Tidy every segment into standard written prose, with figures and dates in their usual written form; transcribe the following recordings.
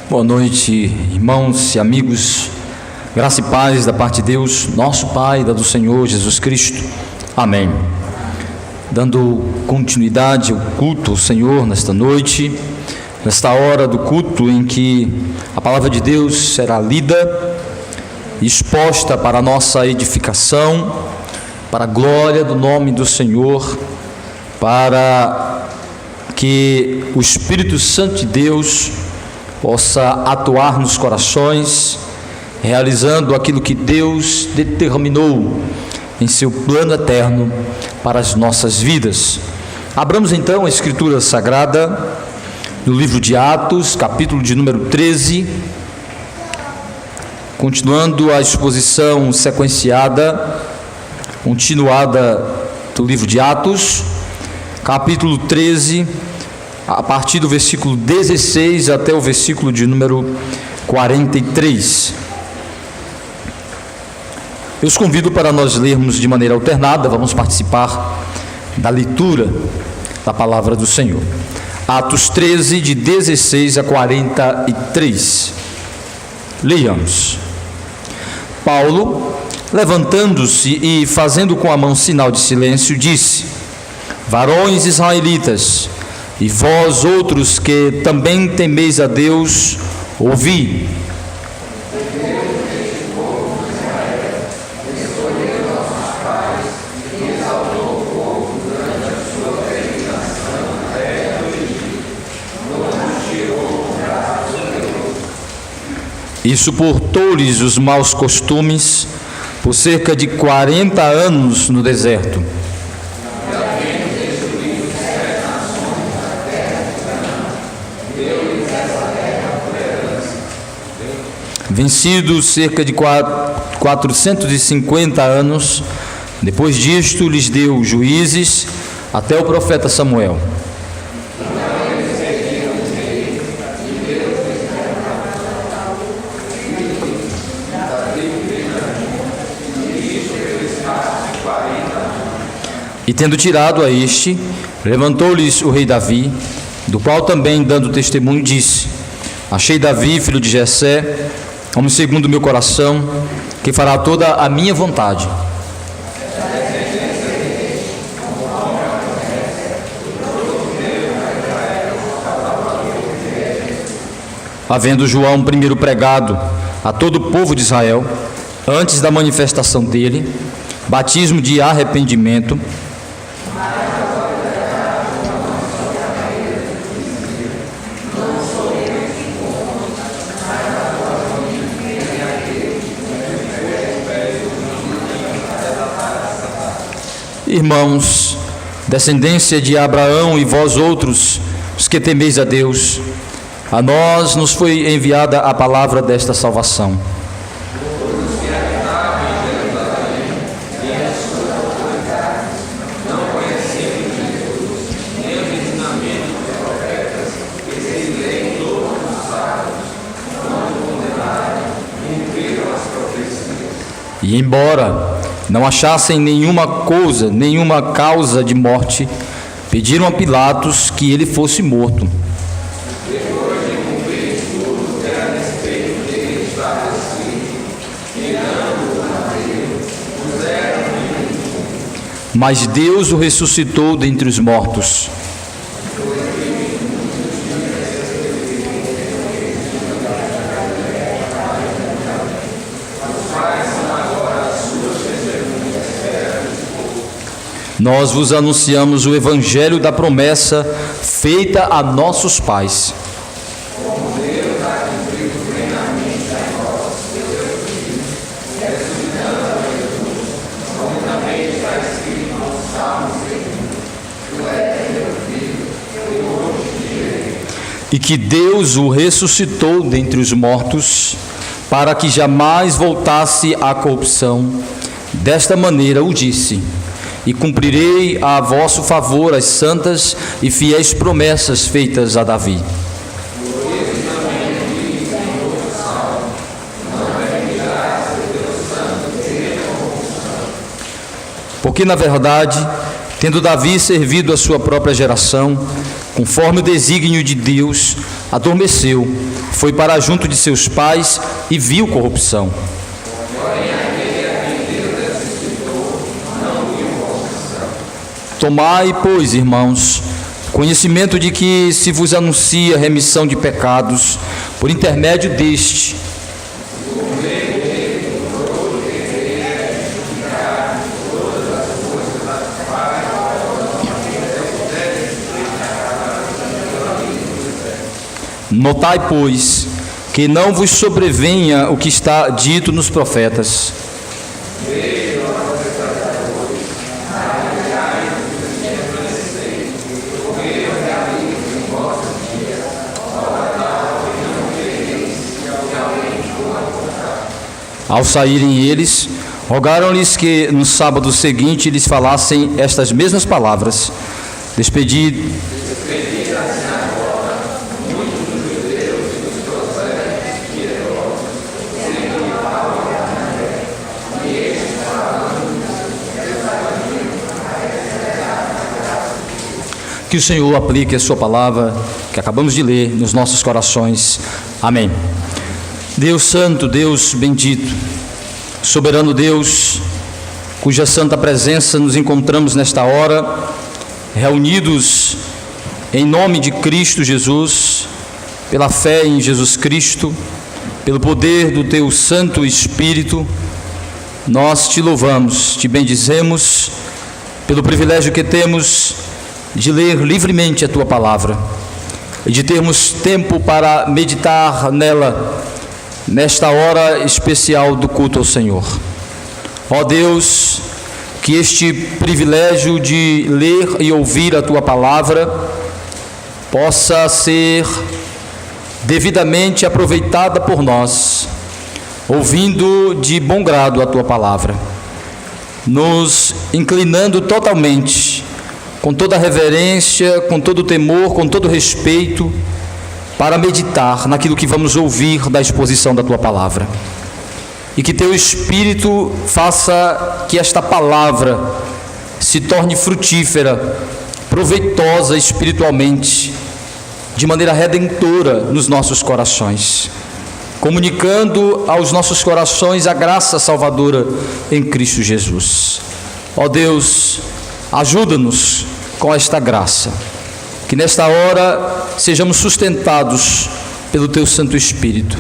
Boa noite, irmãos e amigos, graça e paz da parte de Deus, nosso Pai, da do Senhor Jesus Cristo. Amém. Dando continuidade ao culto ao Senhor nesta noite, nesta hora do culto em que a palavra de Deus será lida e exposta para a nossa edificação, para a glória do nome do Senhor, para que o Espírito Santo de Deus possa atuar nos corações, realizando aquilo que Deus determinou em seu plano eterno para as nossas vidas. Abramos então a Escritura Sagrada no livro de Atos, capítulo de número 13, continuando a exposição continuada do livro de Atos, capítulo 13, a partir do versículo 16 até o versículo de número 43. Eu os convido para nós lermos de maneira alternada, vamos participar da leitura da palavra do Senhor. Atos 13, de 16 a 43. Leiamos. Paulo, levantando-se e fazendo com a mão sinal de silêncio, disse: Varões israelitas, e vós outros que também temeis a Deus, ouvi. E suportou-lhes os maus costumes por cerca de 40 anos no deserto. Vencidos cerca de 450 anos, depois disto lhes deu juízes até o profeta Samuel. E tendo tirado a este, levantou-lhes o rei Davi, do qual também, dando testemunho, disse: Achei Davi, filho de Jessé, homem segundo o meu coração, que fará toda a minha vontade. Havendo João primeiro pregado a todo o povo de Israel, antes da manifestação dele, batismo de arrependimento, irmãos, descendência de Abraão e vós outros, os que temeis a Deus, a nós nos foi enviada a palavra desta salvação. E embora não achassem nenhuma causa de morte, pediram a Pilatos que ele fosse morto. Mas Deus o ressuscitou dentre os mortos. Nós vos anunciamos o evangelho da promessa feita a nossos pais. E que Deus o ressuscitou dentre os mortos, para que jamais voltasse à corrupção. Desta maneira o disse: E cumprirei a vosso favor as santas e fiéis promessas feitas a Davi. Porque, na verdade, tendo Davi servido a sua própria geração, conforme o desígnio de Deus, adormeceu, foi para junto de seus pais e viu corrupção. Tomai, pois, irmãos, conhecimento de que se vos anuncia remissão de pecados por intermédio deste. Notai, pois, que não vos sobrevenha o que está dito nos profetas. Ao saírem eles, rogaram-lhes que no sábado seguinte lhes falassem estas mesmas palavras. Que o Senhor aplique a sua palavra, que acabamos de ler, nos nossos corações. Amém. Deus santo, Deus bendito, soberano Deus, cuja santa presença nos encontramos nesta hora, reunidos em nome de Cristo Jesus, pela fé em Jesus Cristo, pelo poder do Teu Santo Espírito, nós Te louvamos, Te bendizemos, pelo privilégio que temos de ler livremente a Tua palavra e de termos tempo para meditar nela, nesta hora especial do culto ao Senhor. Ó Deus, que este privilégio de ler e ouvir a Tua palavra possa ser devidamente aproveitada por nós, ouvindo de bom grado a Tua palavra, nos inclinando totalmente, com toda reverência, com todo temor, com todo respeito, para meditar naquilo que vamos ouvir da exposição da Tua palavra. E que Teu Espírito faça que esta palavra se torne frutífera, proveitosa espiritualmente, de maneira redentora nos nossos corações, comunicando aos nossos corações a graça salvadora em Cristo Jesus. Ó Deus, ajuda-nos com esta graça, que nesta hora sejamos sustentados pelo Teu Santo Espírito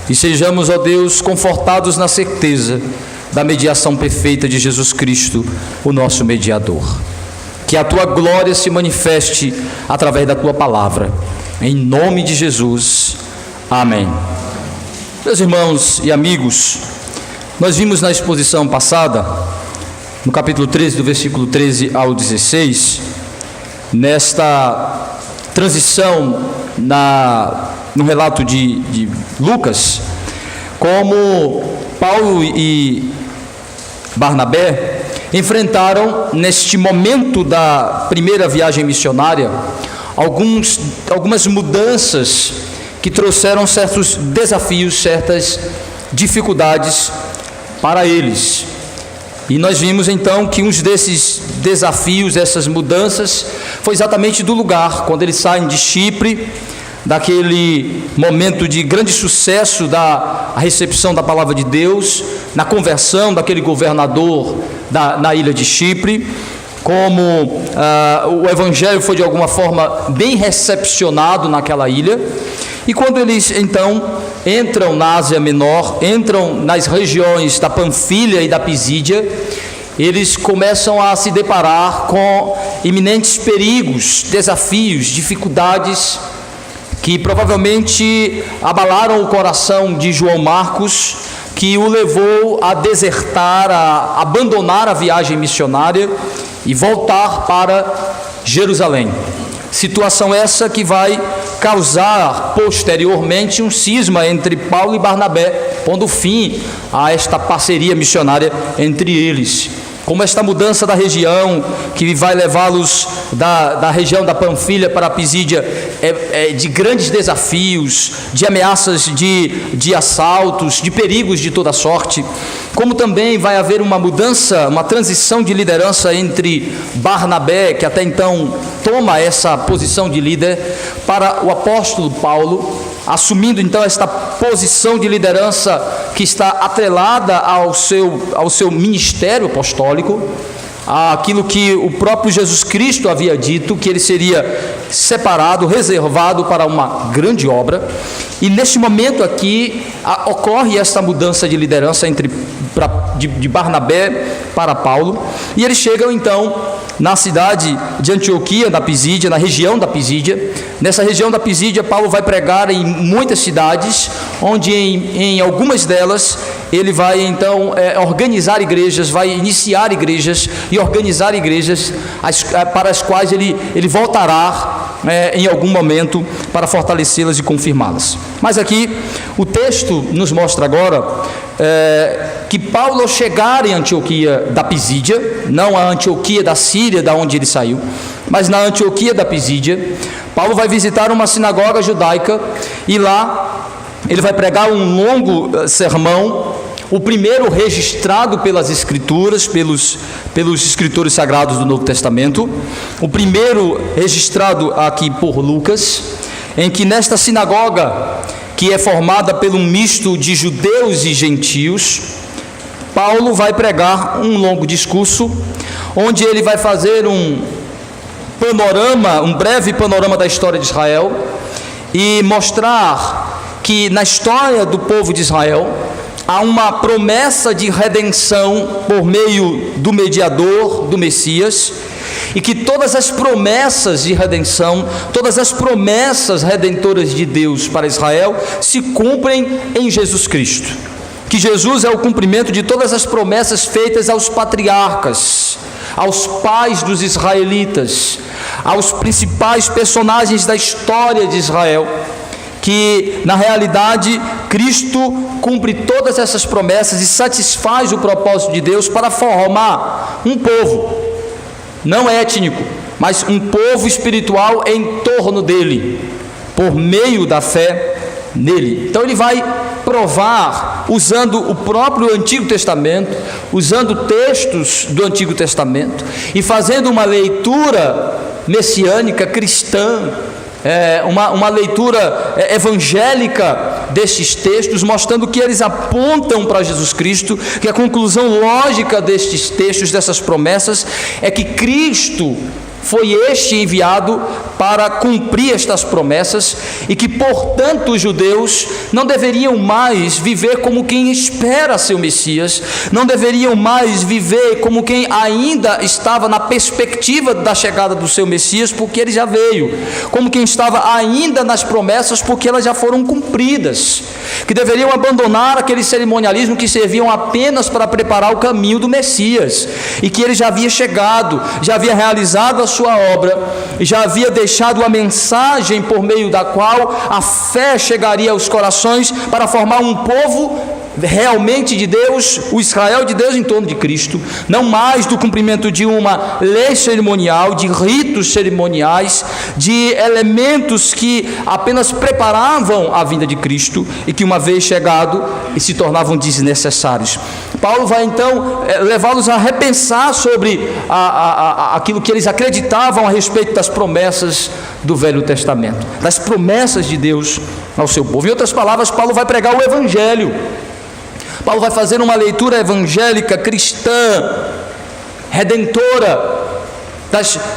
e sejamos, ó Deus, confortados na certeza da mediação perfeita de Jesus Cristo, o nosso mediador. Que a Tua glória se manifeste através da Tua palavra, em nome de Jesus. Amém. Meus irmãos e amigos, nós vimos na exposição passada, no capítulo 13, do versículo 13 ao 16, nesta transição no relato de Lucas, como Paulo e Barnabé enfrentaram, neste momento da primeira viagem missionária, algumas mudanças que trouxeram certos desafios, certas dificuldades para eles. E nós vimos então que um desses desafios, essas mudanças, foi exatamente do lugar, quando eles saem de Chipre, daquele momento de grande sucesso da recepção da palavra de Deus, na conversão daquele governador na ilha de Chipre, como o evangelho foi de alguma forma bem recepcionado naquela ilha. E quando eles então entram na Ásia Menor, entram nas regiões da Panfilha e da Pisídia, eles começam a se deparar com iminentes perigos, desafios, dificuldades que provavelmente abalaram o coração de João Marcos, que o levou a desertar, a abandonar a viagem missionária e voltar para Jerusalém. Situação essa que vai causar posteriormente um cisma entre Paulo e Barnabé, pondo fim a esta parceria missionária entre eles. como esta mudança da região, que vai levá-los da região da Panfilha para a Pisídia, de grandes desafios, de ameaças de assaltos, de perigos de toda sorte, como também vai haver uma mudança, uma transição de liderança entre Barnabé, que até então toma essa posição de líder, para o apóstolo Paulo, assumindo então esta posição de liderança que está atrelada ao seu ministério apostólico, aquilo que o próprio Jesus Cristo havia dito, que ele seria separado, reservado para uma grande obra. E neste momento aqui ocorre esta mudança de liderança de Barnabé para Paulo, e eles chegam então na cidade de Antioquia, da Pisídia, na região da Pisídia. Nessa região da Pisídia, Paulo vai pregar em muitas cidades, onde em algumas delas ele vai então organizar igrejas, vai iniciar igrejas e organizar igrejas para as quais ele voltará em algum momento para fortalecê-las e confirmá-las. Mas aqui o texto nos mostra agora que Paulo, ao chegar em Antioquia da Pisídia, não a Antioquia da Síria, da onde ele saiu, mas na Antioquia da Pisídia, Paulo vai visitar uma sinagoga judaica, e lá ele vai pregar um longo sermão, o primeiro registrado pelas Escrituras, pelos escritores sagrados do Novo Testamento, o primeiro registrado aqui por Lucas, em que nesta sinagoga, que é formada por um misto de judeus e gentios, Paulo vai pregar um longo discurso, onde ele vai fazer um breve panorama da história de Israel, e mostrar que na história do povo de Israel há uma promessa de redenção por meio do mediador, do Messias, e que todas as promessas de redenção, todas as promessas redentoras de Deus para Israel se cumprem em Jesus Cristo, que Jesus é o cumprimento de todas as promessas feitas aos patriarcas, aos pais dos israelitas, aos principais personagens da história de Israel, que na realidade Cristo cumpre todas essas promessas e satisfaz o propósito de Deus para formar um povo, não étnico, mas um povo espiritual em torno dele, por meio da fé nele. Então ele vai provar, usando o próprio Antigo Testamento, usando textos do Antigo Testamento e fazendo uma leitura messiânica, cristã, uma leitura evangélica destes textos, mostrando que eles apontam para Jesus Cristo, que a conclusão lógica destes textos, dessas promessas, é que Cristo foi este enviado para cumprir estas promessas, e que, portanto, os judeus não deveriam mais viver como quem espera seu Messias, não deveriam mais viver como quem ainda estava na perspectiva da chegada do seu Messias, porque ele já veio, como quem estava ainda nas promessas, porque elas já foram cumpridas, que deveriam abandonar aquele cerimonialismo que serviam apenas para preparar o caminho do Messias, e que ele já havia chegado, já havia realizado a sua obra, e já havia deixado a mensagem por meio da qual a fé chegaria aos corações para formar um povo realmente de Deus, o Israel de Deus em torno de Cristo, não mais do cumprimento de uma lei cerimonial, de ritos cerimoniais, de elementos que apenas preparavam a vinda de Cristo e que, uma vez chegado, se tornavam desnecessários. Paulo vai então levá-los a repensar sobre aquilo que eles acreditavam a respeito das promessas do Velho Testamento, das promessas de Deus ao seu povo. Em outras palavras, Paulo vai pregar o Evangelho. Paulo vai fazer uma leitura evangélica, cristã, redentora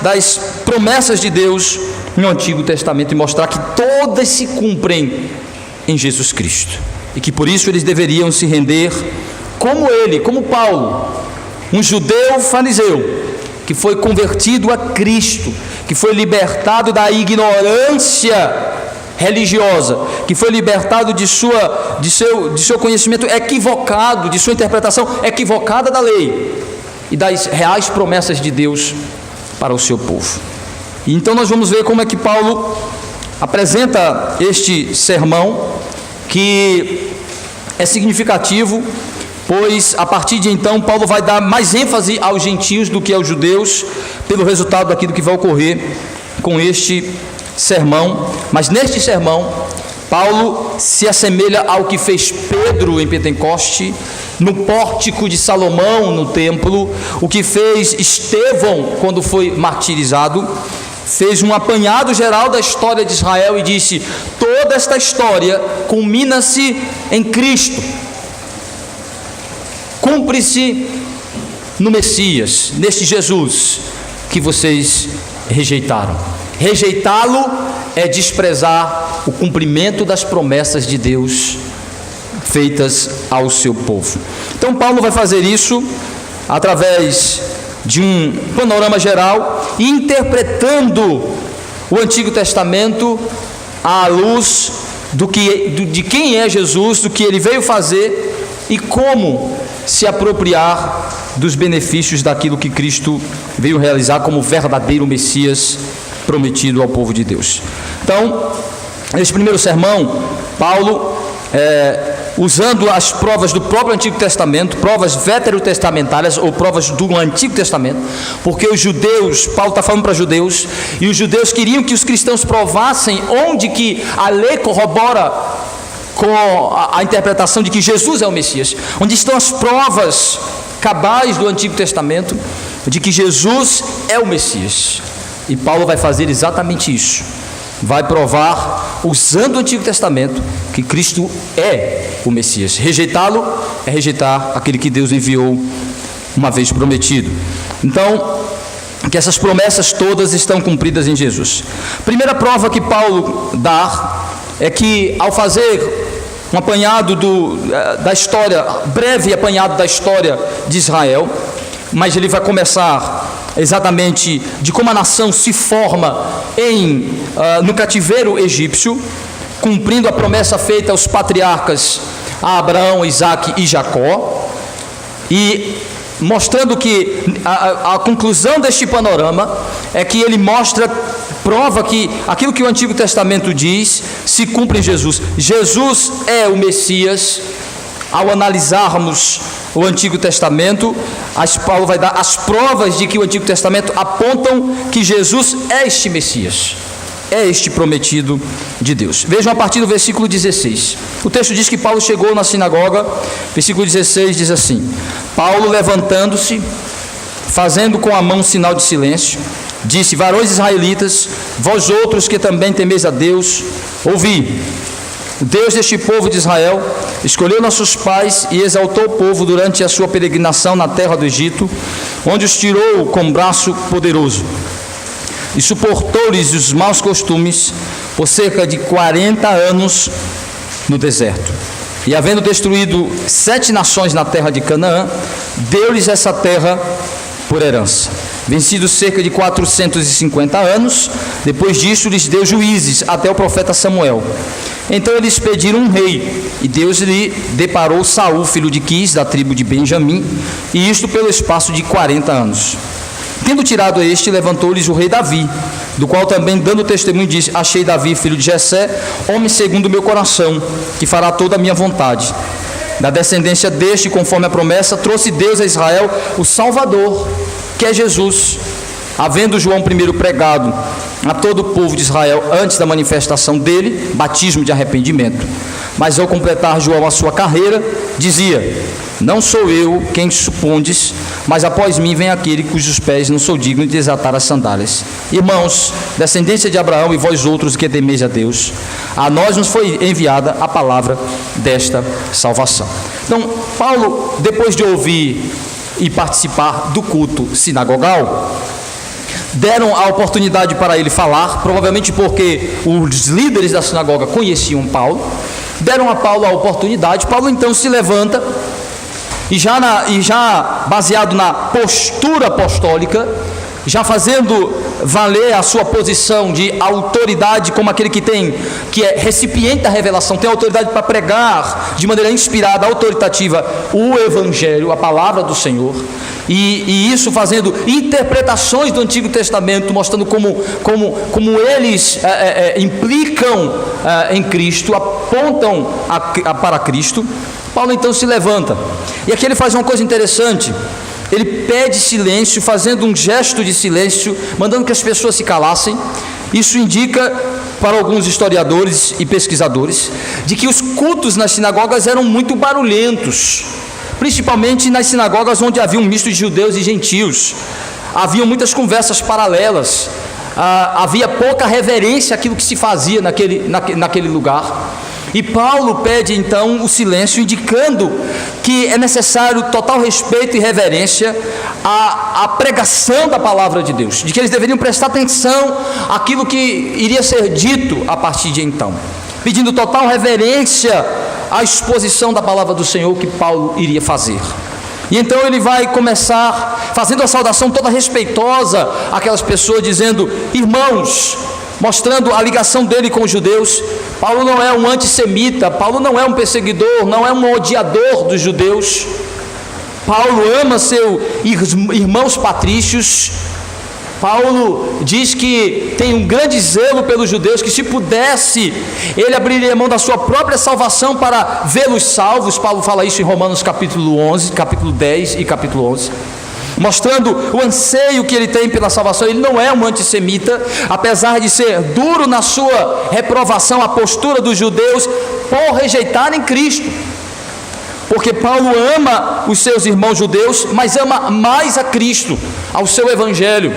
das promessas de Deus no Antigo Testamento, e mostrar que todas se cumprem em Jesus Cristo, e que por isso eles deveriam se render como ele, como Paulo, um judeu fariseu, que foi convertido a Cristo, que foi libertado da ignorância religiosa, que foi libertado de seu conhecimento equivocado, de sua interpretação equivocada da lei e das reais promessas de Deus para o seu povo. E então nós vamos ver como é que Paulo apresenta este sermão, que é significativo, pois a partir de então Paulo vai dar mais ênfase aos gentios do que aos judeus, pelo resultado daquilo que vai ocorrer com este sermão. Mas neste sermão, Paulo se assemelha ao que fez Pedro em Pentecoste, no pórtico de Salomão, no templo, o que fez Estevão quando foi martirizado. Fez um apanhado geral da história de Israel e disse: toda esta história culmina-se em Cristo, cumpre-se no Messias, neste Jesus que vocês rejeitaram. Rejeitá-lo é desprezar o cumprimento das promessas de Deus feitas ao seu povo. Então Paulo vai fazer isso através de um panorama geral, interpretando o Antigo Testamento à luz de quem é Jesus, do que ele veio fazer e como se apropriar dos benefícios daquilo que Cristo veio realizar como verdadeiro Messias prometido ao povo de Deus. Então, nesse primeiro sermão, Paulo, usando as provas do próprio Antigo Testamento, provas veterotestamentárias ou provas do Antigo Testamento, porque os judeus, Paulo está falando para judeus, e os judeus queriam que os cristãos provassem onde que a lei corrobora com a interpretação de que Jesus é o Messias, onde estão as provas cabais do Antigo Testamento de que Jesus é o Messias. E Paulo vai fazer exatamente isso, vai provar, usando o Antigo Testamento, que Cristo é o Messias. Rejeitá-lo é rejeitar aquele que Deus enviou uma vez prometido. Então, que essas promessas todas estão cumpridas em Jesus. Primeira prova que Paulo dá é que, ao fazer um apanhado da história, breve apanhado da história de Israel, mas ele vai começar exatamente de como a nação se forma no cativeiro egípcio, cumprindo a promessa feita aos patriarcas a Abraão, Isaque e Jacó, e mostrando que a conclusão deste panorama é que ele prova que aquilo que o Antigo Testamento diz se cumpre em Jesus. Jesus é o Messias. Ao analisarmos o Antigo Testamento, Paulo vai dar as provas de que o Antigo Testamento apontam que Jesus é este Messias, é este prometido de Deus. Vejam a partir do versículo 16. O texto diz que Paulo chegou na sinagoga. Versículo 16 diz assim: Paulo, levantando-se, fazendo com a mão um sinal de silêncio, disse: varões israelitas, vós outros que também temeis a Deus, ouvi. O Deus deste povo de Israel escolheu nossos pais e exaltou o povo durante a sua peregrinação na terra do Egito, onde os tirou com braço poderoso, e suportou-lhes os maus costumes por cerca de 40 anos no deserto. E havendo destruído 7 nações na terra de Canaã, deu-lhes essa terra por herança. Vencidos cerca de 450 anos, depois disso lhes deu juízes até o profeta Samuel. Então eles pediram um rei, e Deus lhe deparou Saul, filho de Quis, da tribo de Benjamim, e isto pelo espaço de 40 anos. Tendo tirado este, levantou-lhes o rei Davi, do qual também, dando testemunho, disse: achei Davi, filho de Jessé, homem segundo o meu coração, que fará toda a minha vontade. Da descendência deste, conforme a promessa, trouxe Deus a Israel o Salvador, que é Jesus, havendo João primeiro pregado a todo o povo de Israel antes da manifestação dele, batismo de arrependimento. Mas ao completar João a sua carreira, dizia: não sou eu quem supondes, mas após mim vem aquele cujos pés não sou digno de desatar as sandálias. Irmãos, descendência de Abraão, e vós outros que temeis a Deus, a nós nos foi enviada a palavra desta salvação. Então, Paulo, depois de ouvir e participar do culto sinagogal, deram a oportunidade para ele falar, provavelmente porque os líderes da sinagoga conheciam Paulo, deram a Paulo a oportunidade. Paulo então se levanta e já baseado na postura apostólica, já fazendo valer a sua posição de autoridade como aquele que é recipiente da revelação, tem autoridade para pregar de maneira inspirada, autoritativa, o Evangelho, a palavra do Senhor, e isso fazendo interpretações do Antigo Testamento, mostrando como eles implicam em Cristo, apontam para Cristo. Paulo então se levanta, e aqui ele faz uma coisa interessante. Ele pede silêncio, fazendo um gesto de silêncio, mandando que as pessoas se calassem. Isso indica, para alguns historiadores e pesquisadores, de que os cultos nas sinagogas eram muito barulhentos, principalmente nas sinagogas onde havia um misto de judeus e gentios. Haviam muitas conversas paralelas, havia pouca reverência àquilo que se fazia naquele lugar. E Paulo pede então o silêncio, indicando que é necessário total respeito e reverência à pregação da palavra de Deus, de que eles deveriam prestar atenção àquilo que iria ser dito a partir de então, pedindo total reverência à exposição da palavra do Senhor que Paulo iria fazer. E então ele vai começar fazendo a saudação toda respeitosa àquelas pessoas, dizendo: irmãos, mostrando a ligação dele com os judeus. Paulo não é um antissemita, Paulo não é um perseguidor, não é um odiador dos judeus. Paulo ama seus irmãos patrícios. Paulo diz que tem um grande zelo pelos judeus, que se pudesse, ele abriria mão da sua própria salvação para vê-los salvos. Paulo fala isso em Romanos capítulo 11, capítulo 10 e capítulo 11. Mostrando o anseio que ele tem pela salvação. Ele não é um antissemita, apesar de ser duro na sua reprovação à postura dos judeus por rejeitarem Cristo, porque Paulo ama os seus irmãos judeus, mas ama mais a Cristo, ao seu evangelho.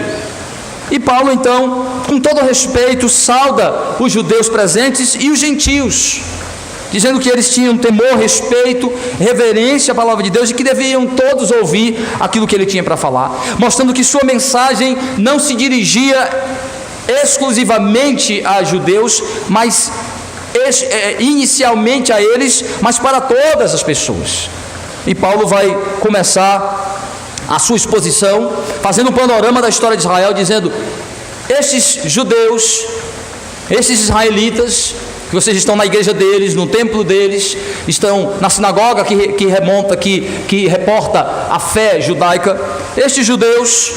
E Paulo então, com todo respeito, sauda os judeus presentes e os gentios, dizendo que eles tinham temor, respeito, reverência à palavra de Deus e que deviam todos ouvir aquilo que ele tinha para falar, mostrando que sua mensagem não se dirigia exclusivamente a judeus, mas inicialmente a eles, mas para todas as pessoas. E Paulo vai começar a sua exposição, fazendo um panorama da história de Israel, dizendo: estes judeus, esses israelitas, que vocês estão na igreja deles, no templo deles, estão na sinagoga que reporta a fé judaica. Estes judeus,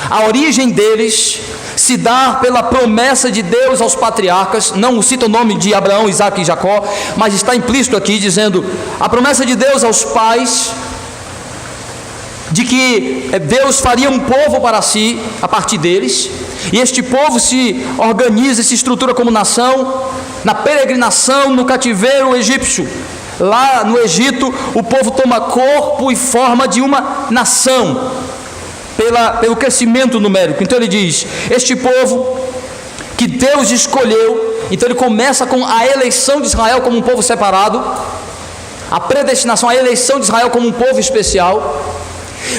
a origem deles se dá pela promessa de Deus aos patriarcas. Não cita o nome de Abraão, Isaque e Jacó, mas está implícito aqui, dizendo a promessa de Deus aos pais, de que Deus faria um povo para si a partir deles, e este povo se organiza, se estrutura como nação, na peregrinação no cativeiro egípcio. Lá no Egito, o povo toma corpo e forma de uma nação, pelo crescimento numérico. Então ele diz: este povo que Deus escolheu. Então ele começa com a eleição de Israel como um povo separado, a predestinação, a eleição de Israel como um povo especial.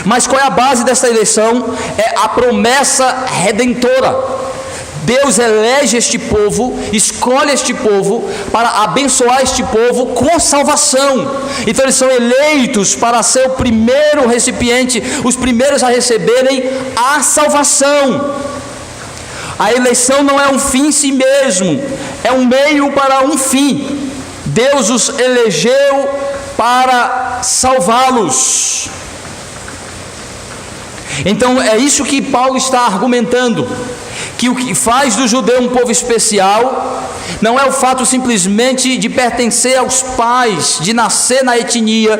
Mas qual é a base dessa eleição? É a promessa redentora. Deus elege este povo, escolhe este povo para abençoar este povo com salvação. Então eles são eleitos para ser o primeiro recipiente, os primeiros a receberem a salvação. A eleição não é um fim em si mesmo, é um meio para um fim. Deus os elegeu para salvá-los. Então é isso que Paulo está argumentando, que o que faz do judeu um povo especial não é o fato simplesmente de pertencer aos pais, de nascer na etnia,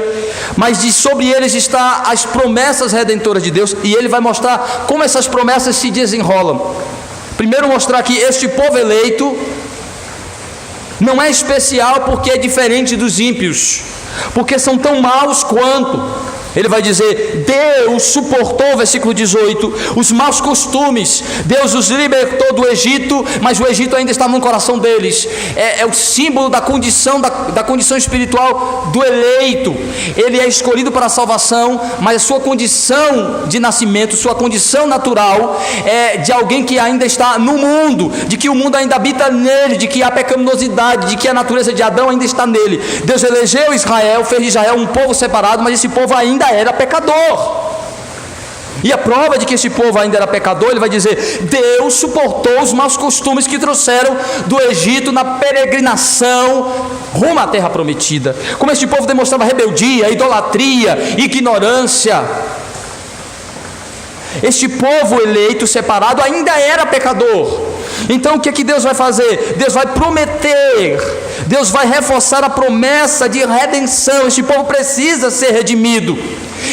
mas de sobre eles está as promessas redentoras de Deus. E ele vai mostrar como essas promessas se desenrolam. Primeiro, mostrar que este povo eleito não é especial porque é diferente dos ímpios, porque são tão maus quanto. Ele vai dizer: Deus suportou, versículo 18, os maus costumes. Deus os libertou do Egito, mas o Egito ainda estava no coração deles. É o símbolo da condição espiritual do eleito. Ele é escolhido para a salvação, mas a sua condição de nascimento, sua condição natural é de alguém que ainda está no mundo, de que o mundo ainda habita nele, de que há pecaminosidade, de que a natureza de Adão ainda está nele. Deus elegeu Israel, fez de Israel um povo separado, mas esse povo ainda era pecador. E a prova de que esse povo ainda era pecador, ele vai dizer: Deus suportou os maus costumes que trouxeram do Egito na peregrinação rumo à terra prometida. Como este povo demonstrava rebeldia, idolatria, ignorância. Este povo eleito, separado, ainda era pecador. Então o que é que Deus vai fazer? Deus vai prometer Deus vai reforçar a promessa de redenção. Este povo precisa ser redimido.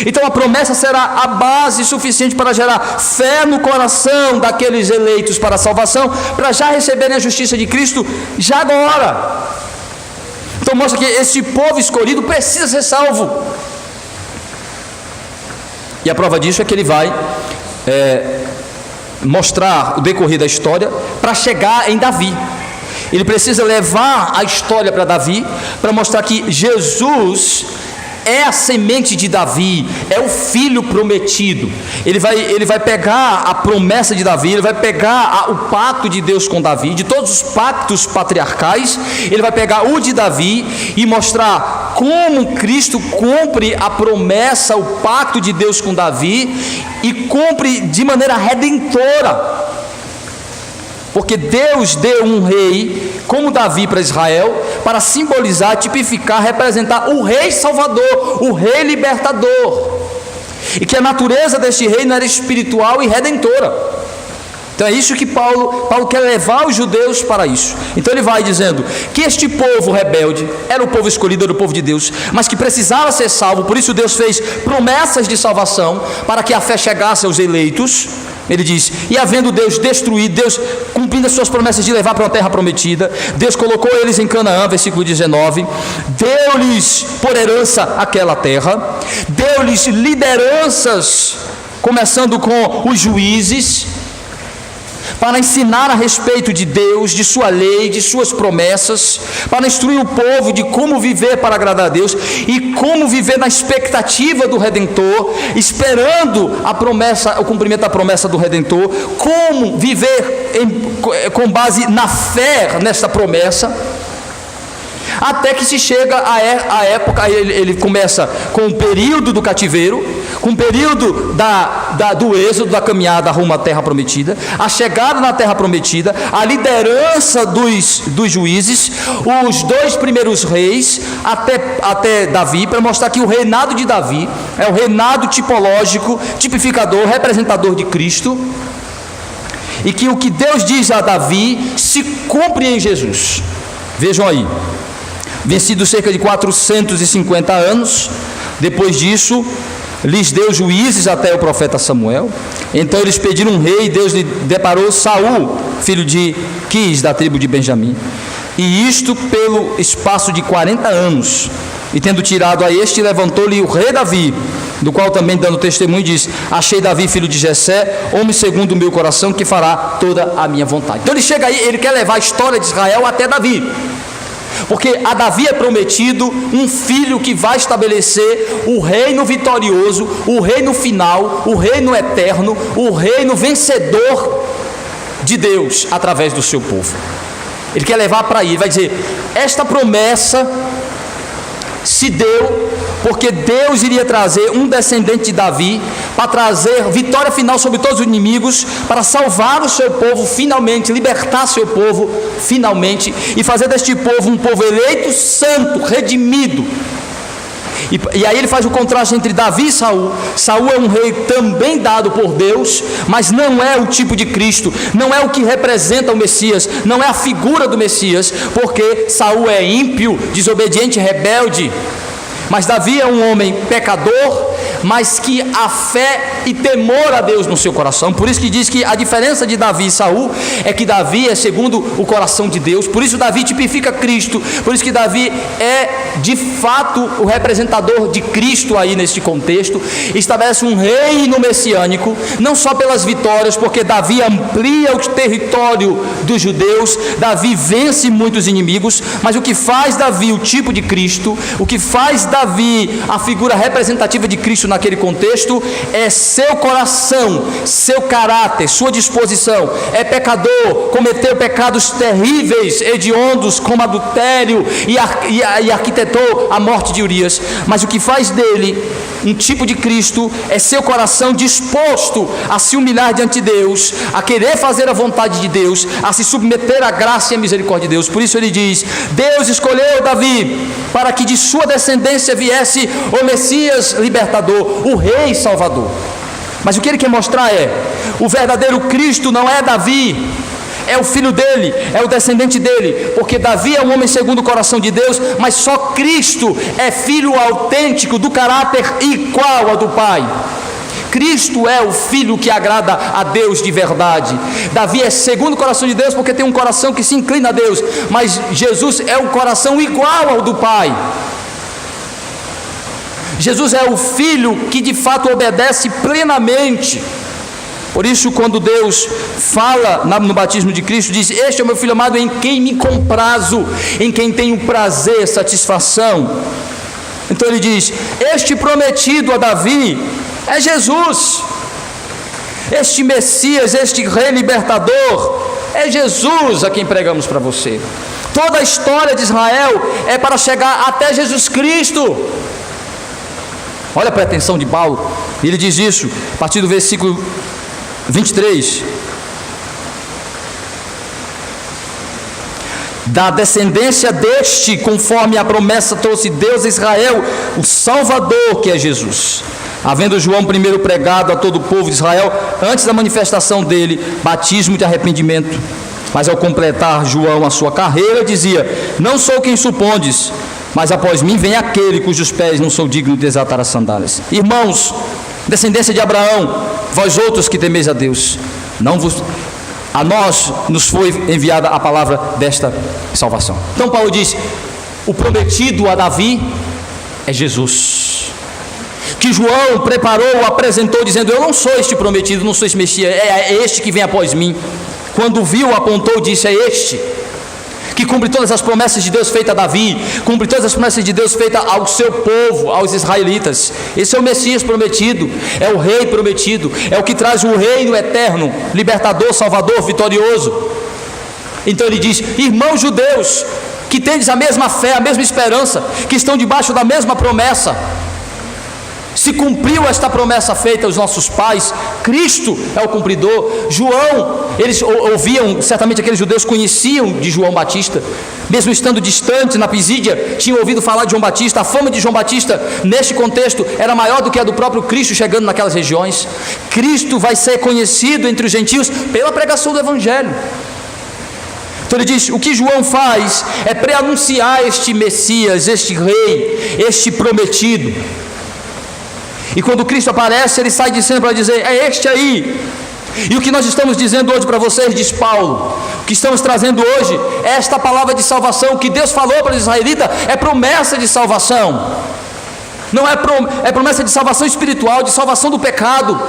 Então a promessa será a base suficiente para gerar fé no coração daqueles eleitos para a salvação, para já receberem a justiça de Cristo já agora. Então mostra que esse povo escolhido precisa ser salvo. E a prova disso é que ele vai mostrar o decorrer da história para chegar em Davi. Ele precisa levar a história para Davi, para mostrar que Jesus é a semente de Davi, é o filho prometido. Ele vai pegar a promessa de Davi, ele vai pegar o pacto de Deus com Davi, de todos os pactos patriarcais, ele vai pegar o de Davi e mostrar como Cristo cumpre a promessa, o pacto de Deus com Davi, e cumpre de maneira redentora. Porque Deus deu um rei como Davi para Israel, para simbolizar, tipificar, representar o rei salvador, o rei libertador, e que a natureza deste reino era espiritual e redentora. Então é isso que Paulo quer levar os judeus para isso. Então ele vai dizendo que este povo rebelde era o povo escolhido, era o povo de Deus, mas que precisava ser salvo. Por isso Deus fez promessas de salvação, para que a fé chegasse aos eleitos. Ele diz, e havendo Deus destruído, Deus cumprindo as suas promessas de levar para uma terra prometida, Deus colocou eles em Canaã, versículo 19, deu-lhes por herança aquela terra, deu-lhes lideranças, começando com os juízes, para ensinar a respeito de Deus, de sua lei, de suas promessas, para instruir o povo de como viver para agradar a Deus e como viver na expectativa do Redentor, esperando a promessa, o cumprimento da promessa do Redentor, como viver com base na fé nessa promessa, até que se chega a época. Ele começa com o período do cativeiro, com o período do êxodo, da caminhada rumo à terra prometida, a chegada na terra prometida, a liderança dos juízes, os 2 primeiros reis, até Davi, para mostrar que o reinado de Davi é o reinado tipológico, tipificador, representador de Cristo, e que o que Deus diz a Davi se cumpre em Jesus. Vejam aí, vencidos cerca de 450 anos, depois disso, lhes deu juízes até o profeta Samuel. Então eles pediram um rei, e Deus lhe deparou Saul, filho de Quis, da tribo de Benjamim, e isto pelo espaço de 40 anos. E tendo tirado a este, levantou-lhe o rei Davi, do qual também dando testemunho diz, achei Davi filho de Jessé, homem segundo o meu coração, que fará toda a minha vontade. Então ele chega aí, ele quer levar a história de Israel até Davi, porque a Davi é prometido um filho que vai estabelecer o reino vitorioso, o reino final, o reino eterno, o reino vencedor de Deus através do seu povo. Ele quer levar para aí, ele vai dizer, esta promessa se deu porque Deus iria trazer um descendente de Davi para trazer vitória final sobre todos os inimigos, para salvar o seu povo finalmente, libertar seu povo finalmente, e fazer deste povo um povo eleito, santo, redimido. E aí ele faz o contraste entre Davi e Saul. Saul é um rei também dado por Deus, mas não é o tipo de Cristo, não é o que representa o Messias, não é a figura do Messias, porque Saul é ímpio, desobediente, rebelde. Mas Davi é um homem pecador, mas que há fé e temor a Deus no seu coração. Por isso que diz que a diferença de Davi e Saul é que Davi é segundo o coração de Deus. Por isso Davi tipifica Cristo. Por isso que Davi é de fato o representador de Cristo aí neste contexto. Estabelece um reino messiânico, não só pelas vitórias, porque Davi amplia o território dos judeus, Davi vence muitos inimigos, mas o que faz Davi o tipo de Cristo, o que faz Davi a figura representativa de Cristo naquele contexto, é seu coração, seu caráter, sua disposição. É pecador, cometeu pecados terríveis, hediondos, como adultério, e arquitetou a morte de Urias. Mas o que faz dele um tipo de Cristo é seu coração disposto a se humilhar diante de Deus, a querer fazer a vontade de Deus, a se submeter à graça e à misericórdia de Deus. Por isso ele diz, Deus escolheu Davi para que de sua descendência viesse o Messias libertador, o Rei Salvador. Mas o que ele quer mostrar é, o verdadeiro Cristo não é Davi, é o filho dele, é o descendente dele, porque Davi é um homem segundo o coração de Deus, mas só Cristo é filho autêntico do caráter igual ao do Pai. Cristo é o filho que agrada a Deus de verdade. Davi é segundo o coração de Deus porque tem um coração que se inclina a Deus, mas Jesus é um coração igual ao do Pai. Jesus é o filho que de fato obedece plenamente. Por isso, quando Deus fala no batismo de Cristo, diz: este é o meu filho amado em quem me comprazo, em quem tenho prazer, satisfação. Então ele diz: este prometido a Davi é Jesus, este Messias, este Rei libertador, é Jesus a quem pregamos para você. Toda a história de Israel é para chegar até Jesus Cristo. Olha a pretensão de Paulo, ele diz isso a partir do versículo 23. Da descendência deste, conforme a promessa trouxe Deus a Israel, o Salvador, que é Jesus. Havendo João primeiro pregado a todo o povo de Israel, antes da manifestação dele, batismo de arrependimento. Mas ao completar João a sua carreira, dizia: não sou quem supondes, mas após mim vem aquele cujos pés não sou digno de desatar as sandálias. Irmãos, descendência de Abraão, vós outros que temeis a Deus, a nós nos foi enviada a palavra desta salvação. Então Paulo diz: o prometido a Davi é Jesus, que João preparou, apresentou, dizendo: eu não sou este prometido, não sou esse Messias, é este que vem após mim. Quando viu, apontou, disse: é este que cumpre todas as promessas de Deus feitas a Davi, cumpre todas as promessas de Deus feitas ao seu povo, aos israelitas. Esse é o Messias prometido, é o Rei prometido, é o que traz o reino eterno, libertador, salvador, vitorioso. Então ele diz: irmãos judeus, que tendes a mesma fé, a mesma esperança, que estão debaixo da mesma promessa, se cumpriu esta promessa feita aos nossos pais, Cristo é o cumpridor. João, eles ouviam, certamente aqueles judeus conheciam de João Batista, mesmo estando distante na Pisídia, tinham ouvido falar de João Batista. A fama de João Batista, neste contexto, era maior do que a do próprio Cristo chegando naquelas regiões. Cristo vai ser conhecido entre os gentios pela pregação do Evangelho. Então ele diz: o que João faz é preanunciar este Messias, este Rei, este prometido. E quando Cristo aparece, ele sai dizendo para dizer: é este aí. E o que nós estamos dizendo hoje para vocês, diz Paulo, o que estamos trazendo hoje é esta palavra de salvação que Deus falou para os israelitas, é promessa de salvação. Não é promessa de salvação espiritual, de salvação do pecado.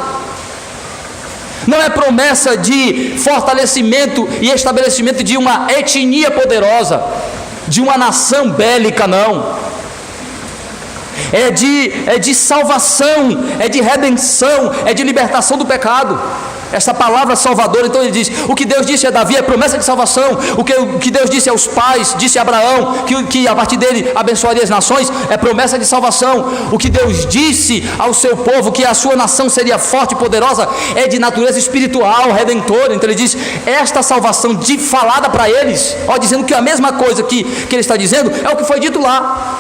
Não é promessa de fortalecimento e estabelecimento de uma etnia poderosa, de uma nação bélica, não. É de salvação, é de redenção, é de libertação do pecado. Essa palavra salvadora. Então ele diz: o que Deus disse a Davi é promessa de salvação. O que Deus disse aos pais, disse a Abraão, que a partir dele abençoaria as nações, é promessa de salvação. O que Deus disse ao seu povo, que a sua nação seria forte e poderosa, é de natureza espiritual, redentora. Então ele diz: esta salvação falada para eles, dizendo que a mesma coisa que ele está dizendo é o que foi dito lá,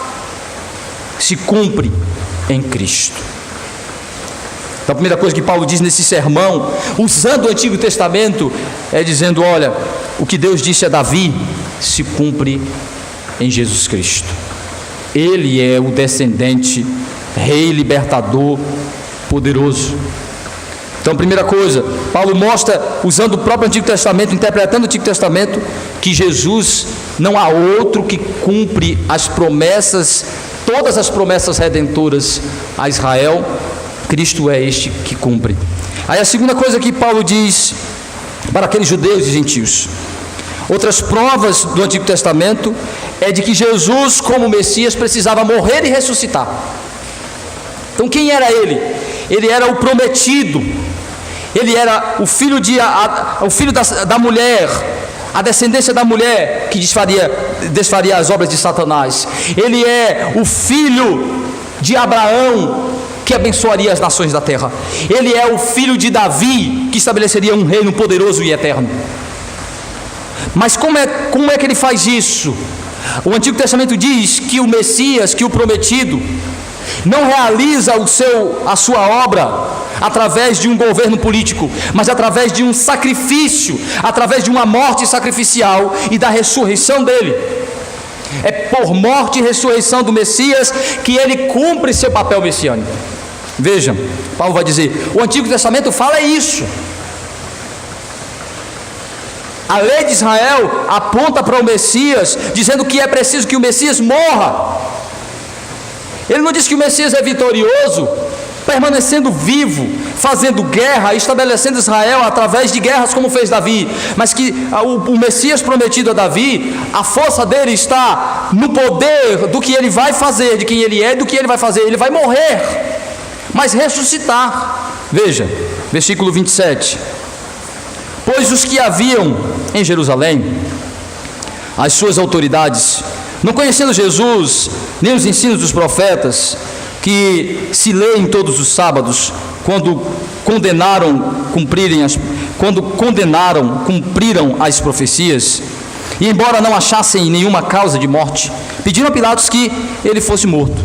se cumpre em Cristo. Então a primeira coisa que Paulo diz nesse sermão, usando o Antigo Testamento, é dizendo: olha, o que Deus disse a Davi se cumpre em Jesus Cristo. Ele é o descendente, Rei libertador, poderoso. Então a primeira coisa, Paulo mostra, usando o próprio Antigo Testamento, interpretando o Antigo Testamento, que Jesus, não há outro que cumpre as promessas, todas as promessas redentoras a Israel. Cristo é este que cumpre. Aí a segunda coisa que Paulo diz para aqueles judeus e gentios, outras provas do Antigo Testamento, é de que Jesus, como Messias, precisava morrer e ressuscitar. Então quem era ele? Ele era o prometido, ele era o filho da mulher, a descendência da mulher que desfaria as obras de Satanás. Ele é o filho de Abraão, que abençoaria as nações da terra. Ele é o filho de Davi, que estabeleceria um reino poderoso e eterno. Mas como é que ele faz isso? O Antigo Testamento diz que o Messias, que o prometido, não realiza a sua obra através de um governo político, mas através de um sacrifício, através de uma morte sacrificial e da ressurreição dele. É por morte e ressurreição do Messias que ele cumpre seu papel messiânico. Veja, Paulo vai dizer, o Antigo Testamento fala isso. A lei de Israel aponta para o Messias, dizendo que é preciso que o Messias morra. Ele não diz que o Messias é vitorioso, permanecendo vivo, fazendo guerra, estabelecendo Israel através de guerras como fez Davi, mas que o Messias prometido a Davi, a força dele está no poder do que ele vai fazer, de quem ele é, do que ele vai fazer. Ele vai morrer, mas ressuscitar. Veja, versículo 27. Pois os que haviam em Jerusalém, as suas autoridades, não conhecendo Jesus, nem os ensinos dos profetas, que se leem todos os sábados, quando cumpriram as profecias, e embora não achassem nenhuma causa de morte, pediram a Pilatos que ele fosse morto,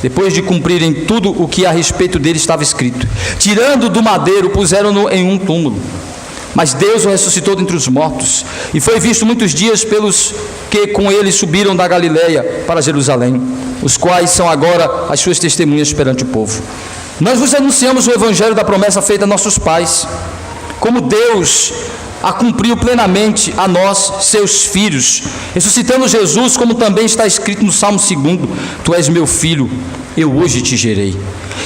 depois de cumprirem tudo o que a respeito dele estava escrito. Tirando do madeiro, puseram-no em um túmulo. Mas Deus o ressuscitou dentre os mortos, e foi visto muitos dias pelos que com ele subiram da Galileia para Jerusalém, os quais são agora as suas testemunhas perante o povo. Nós vos anunciamos o evangelho da promessa feita a nossos pais, como Deus a cumpriu plenamente a nós, seus filhos, ressuscitando Jesus, como também está escrito no Salmo 2: Tu és meu filho, eu hoje te gerei.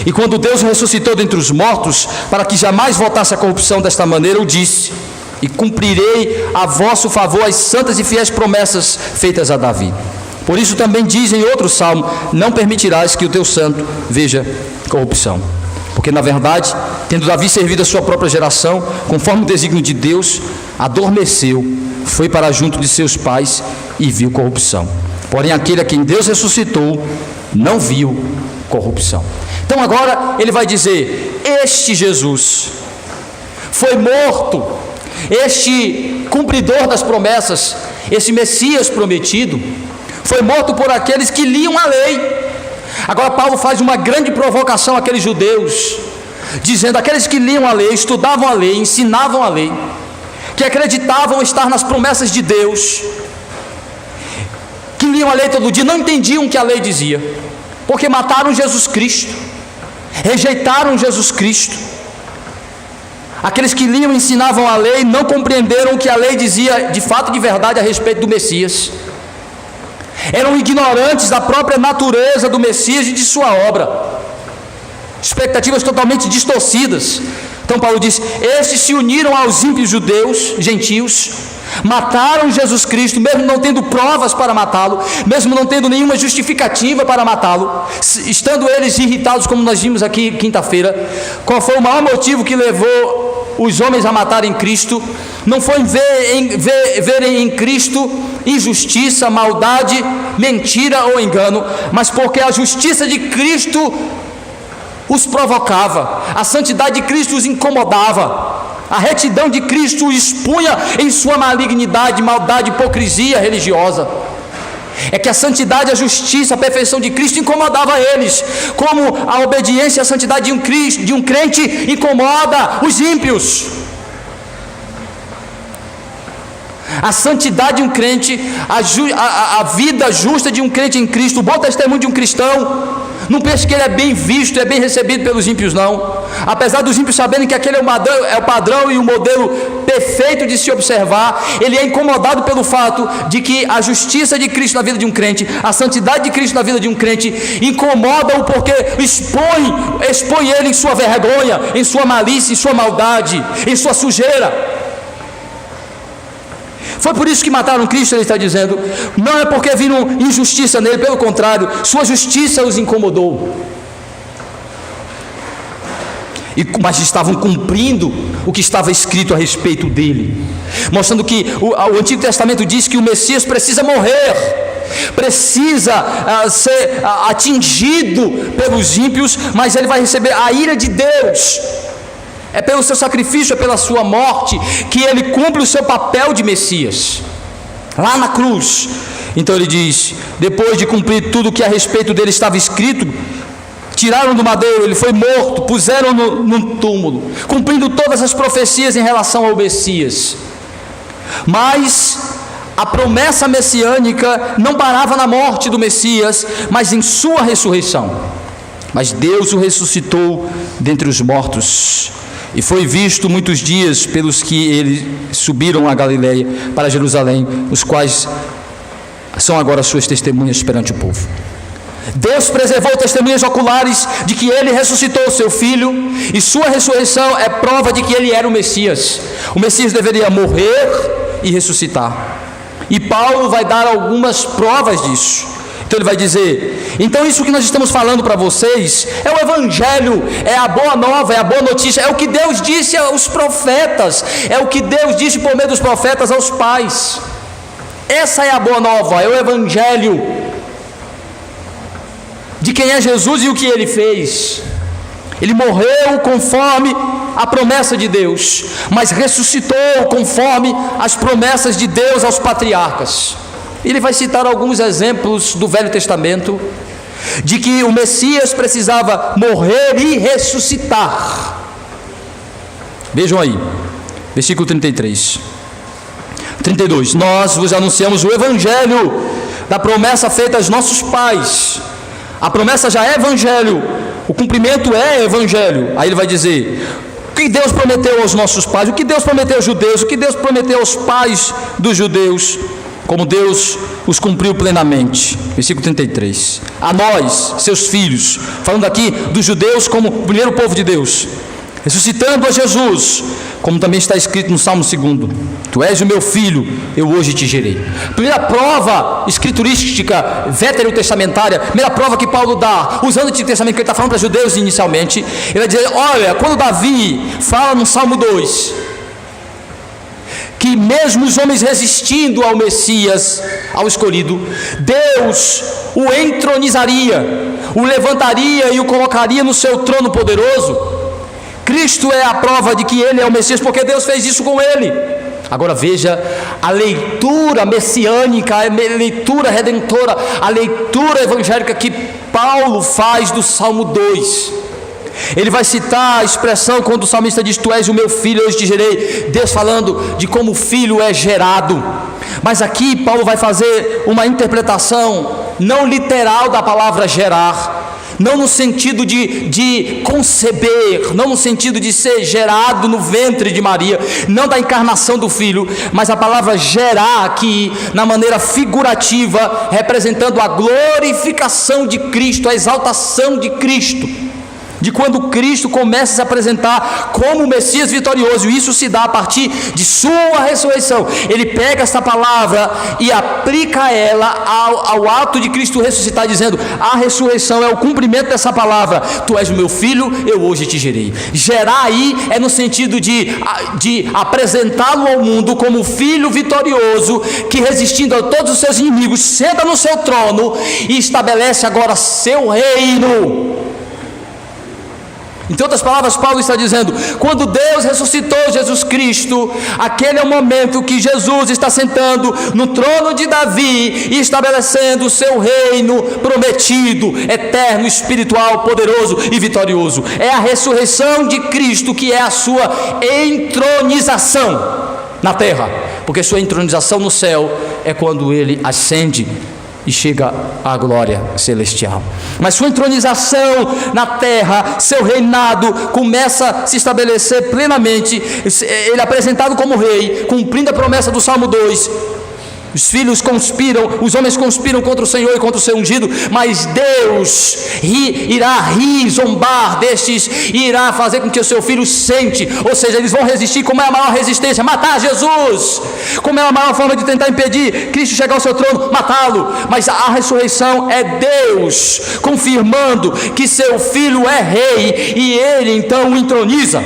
E quando Deus o ressuscitou dentre os mortos, para que jamais voltasse a corrupção desta maneira, o disse: E cumprirei a vosso favor as santas e fiéis promessas feitas a Davi. Por isso também diz em outro salmo: Não permitirás que o teu santo veja corrupção. Porque na verdade, tendo Davi servido a sua própria geração, conforme o desígnio de Deus, adormeceu, foi para junto de seus pais e viu corrupção. Porém aquele a quem Deus ressuscitou não viu corrupção. Então agora ele vai dizer: este Jesus foi morto, este cumpridor das promessas, esse Messias prometido, foi morto por aqueles que liam a lei. Agora Paulo faz uma grande provocação àqueles judeus, dizendo: aqueles que liam a lei, estudavam a lei, ensinavam a lei, que acreditavam estar nas promessas de Deus, que liam a lei todo dia, não entendiam o que a lei dizia, porque mataram Jesus Cristo, rejeitaram Jesus Cristo. Aqueles que liam e ensinavam a lei não compreenderam o que a lei dizia de fato e de verdade a respeito do Messias. Eram ignorantes da própria natureza do Messias e de sua obra, expectativas totalmente distorcidas. Então Paulo diz: estes se uniram aos ímpios judeus, gentios, mataram Jesus Cristo, mesmo não tendo provas para matá-lo, mesmo não tendo nenhuma justificativa para matá-lo, estando eles irritados, como nós vimos aqui quinta-feira. Qual foi o maior motivo que levou os homens a matarem Cristo? Não foi verem em Cristo injustiça, maldade, mentira ou engano, mas porque a justiça de Cristo os provocava, a santidade de Cristo os incomodava, a retidão de Cristo os expunha em sua malignidade, maldade, hipocrisia religiosa. É que a santidade, a justiça, a perfeição de Cristo incomodava eles, como a obediência e a santidade de um crente incomoda os ímpios. A santidade de um crente, a vida justa de um crente em Cristo, o bom testemunho de um cristão, não pense que ele é bem visto, é bem recebido pelos ímpios, não. Apesar dos ímpios saberem que aquele é o padrão e o modelo perfeito de se observar, ele é incomodado pelo fato de que a justiça de Cristo na vida de um crente, a santidade de Cristo na vida de um crente, incomoda-o porque expõe ele em sua vergonha, em sua malícia, em sua maldade, em sua sujeira. Foi por isso que mataram Cristo, ele está dizendo. Não é porque viram injustiça nele, pelo contrário, sua justiça os incomodou. Mas estavam cumprindo o que estava escrito a respeito dele, mostrando que o Antigo Testamento diz que o Messias precisa morrer, precisa ser atingido pelos ímpios, mas ele vai receber a ira de Deus. É pelo seu sacrifício, é pela sua morte que ele cumpre o seu papel de Messias, lá na cruz. Então ele diz: depois de cumprir tudo o que a respeito dele estava escrito, tiraram do madeiro, ele foi morto, puseram num túmulo, cumprindo todas as profecias em relação ao Messias. Mas a promessa messiânica não parava na morte do Messias, mas em sua ressurreição. Mas Deus o ressuscitou dentre os mortos, e foi visto muitos dias pelos que ele subiram a Galileia para Jerusalém, os quais são agora suas testemunhas perante o povo. Deus preservou testemunhas oculares de que ele ressuscitou o seu filho, e sua ressurreição é prova de que ele era o Messias. O Messias deveria morrer e ressuscitar, e Paulo vai dar algumas provas disso. Então ele vai dizer: então isso que nós estamos falando para vocês é o Evangelho, é a boa nova, é a boa notícia, é o que Deus disse aos profetas, é o que Deus disse por meio dos profetas aos pais. Essa é a boa nova, é o Evangelho de quem é Jesus e o que ele fez. Ele morreu conforme a promessa de Deus, mas ressuscitou conforme as promessas de Deus aos patriarcas. Ele vai citar alguns exemplos do Velho Testamento de que o Messias precisava morrer e ressuscitar. Vejam aí, versículo 33, 32. Nós vos anunciamos o Evangelho da promessa feita aos nossos pais. A promessa já é Evangelho, o cumprimento é Evangelho. Aí ele vai dizer: o que Deus prometeu aos nossos pais, o que Deus prometeu aos judeus, o que Deus prometeu aos pais dos judeus, como Deus os cumpriu plenamente. Versículo 33. A nós, seus filhos, falando aqui dos judeus como o primeiro povo de Deus, ressuscitando a Jesus, como também está escrito no Salmo 2: tu és o meu filho, eu hoje te gerei. Primeira prova escriturística veterotestamentária, primeira prova que Paulo dá, usando o Antigo Testamento, que ele está falando para judeus inicialmente. Ele vai dizer: olha, quando Davi fala no Salmo 2, que mesmo os homens resistindo ao Messias, ao escolhido, Deus o entronizaria, o levantaria e o colocaria no seu trono poderoso. Cristo é a prova de que ele é o Messias, porque Deus fez isso com ele. Agora veja a leitura messiânica, a leitura redentora, a leitura evangélica que Paulo faz do Salmo 2. Ele vai citar a expressão quando o salmista diz: tu és o meu filho, eu hoje te gerei. Deus falando de como o filho é gerado. Mas aqui Paulo vai fazer uma interpretação não literal da palavra gerar, não no sentido de conceber, não no sentido de ser gerado no ventre de Maria, não da encarnação do filho, mas a palavra gerar aqui, na maneira figurativa, representando a glorificação de Cristo, a exaltação de Cristo, de quando Cristo começa a se apresentar como o Messias vitorioso. E isso se dá a partir de sua ressurreição. Ele pega essa palavra e aplica ela ao ato de Cristo ressuscitar, dizendo: a ressurreição é o cumprimento dessa palavra. Tu és o meu filho, eu hoje te gerei. Gerar aí é no sentido de apresentá-lo ao mundo como o filho vitorioso, que resistindo a todos os seus inimigos, senta no seu trono e estabelece agora seu reino. Em outras palavras, Paulo está dizendo: quando Deus ressuscitou Jesus Cristo, aquele é o momento que Jesus está sentando no trono de Davi e estabelecendo o seu reino prometido, eterno, espiritual, poderoso e vitorioso. É a ressurreição de Cristo que é a sua entronização na terra, porque sua entronização no céu é quando ele ascende e chega à glória celestial. Mas sua entronização na terra, seu reinado começa a se estabelecer plenamente. Ele é apresentado como rei, cumprindo a promessa do Salmo 2. Os filhos conspiram, os homens conspiram contra o Senhor e contra o seu ungido, mas Deus irá zombar destes e irá fazer com que o seu filho sente, ou seja, eles vão resistir. Como é a maior resistência? Matar Jesus. Como é a maior forma de tentar impedir Cristo chegar ao seu trono? Matá-lo. Mas a ressurreição é Deus confirmando que seu filho é rei e ele então o entroniza.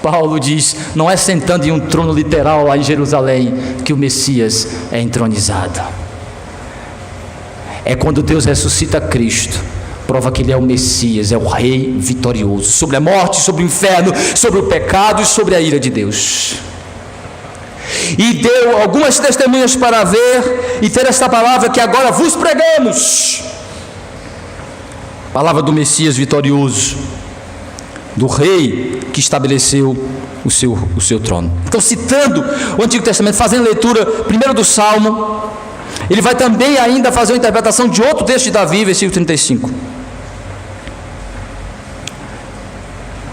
Paulo diz: não é sentando em um trono literal lá em Jerusalém que o Messias é entronizado. É quando Deus ressuscita Cristo, prova que ele é o Messias, é o rei vitorioso sobre a morte, sobre o inferno, sobre o pecado e sobre a ira de Deus. e deu algumas testemunhas para ver e ter esta palavra que agora vos pregamos. Palavra do Messias vitorioso, do rei que estabeleceu o seu trono. Então, citando o Antigo Testamento, fazendo leitura primeiro do Salmo, ele vai também ainda fazer uma interpretação de outro texto de Davi, versículo 35.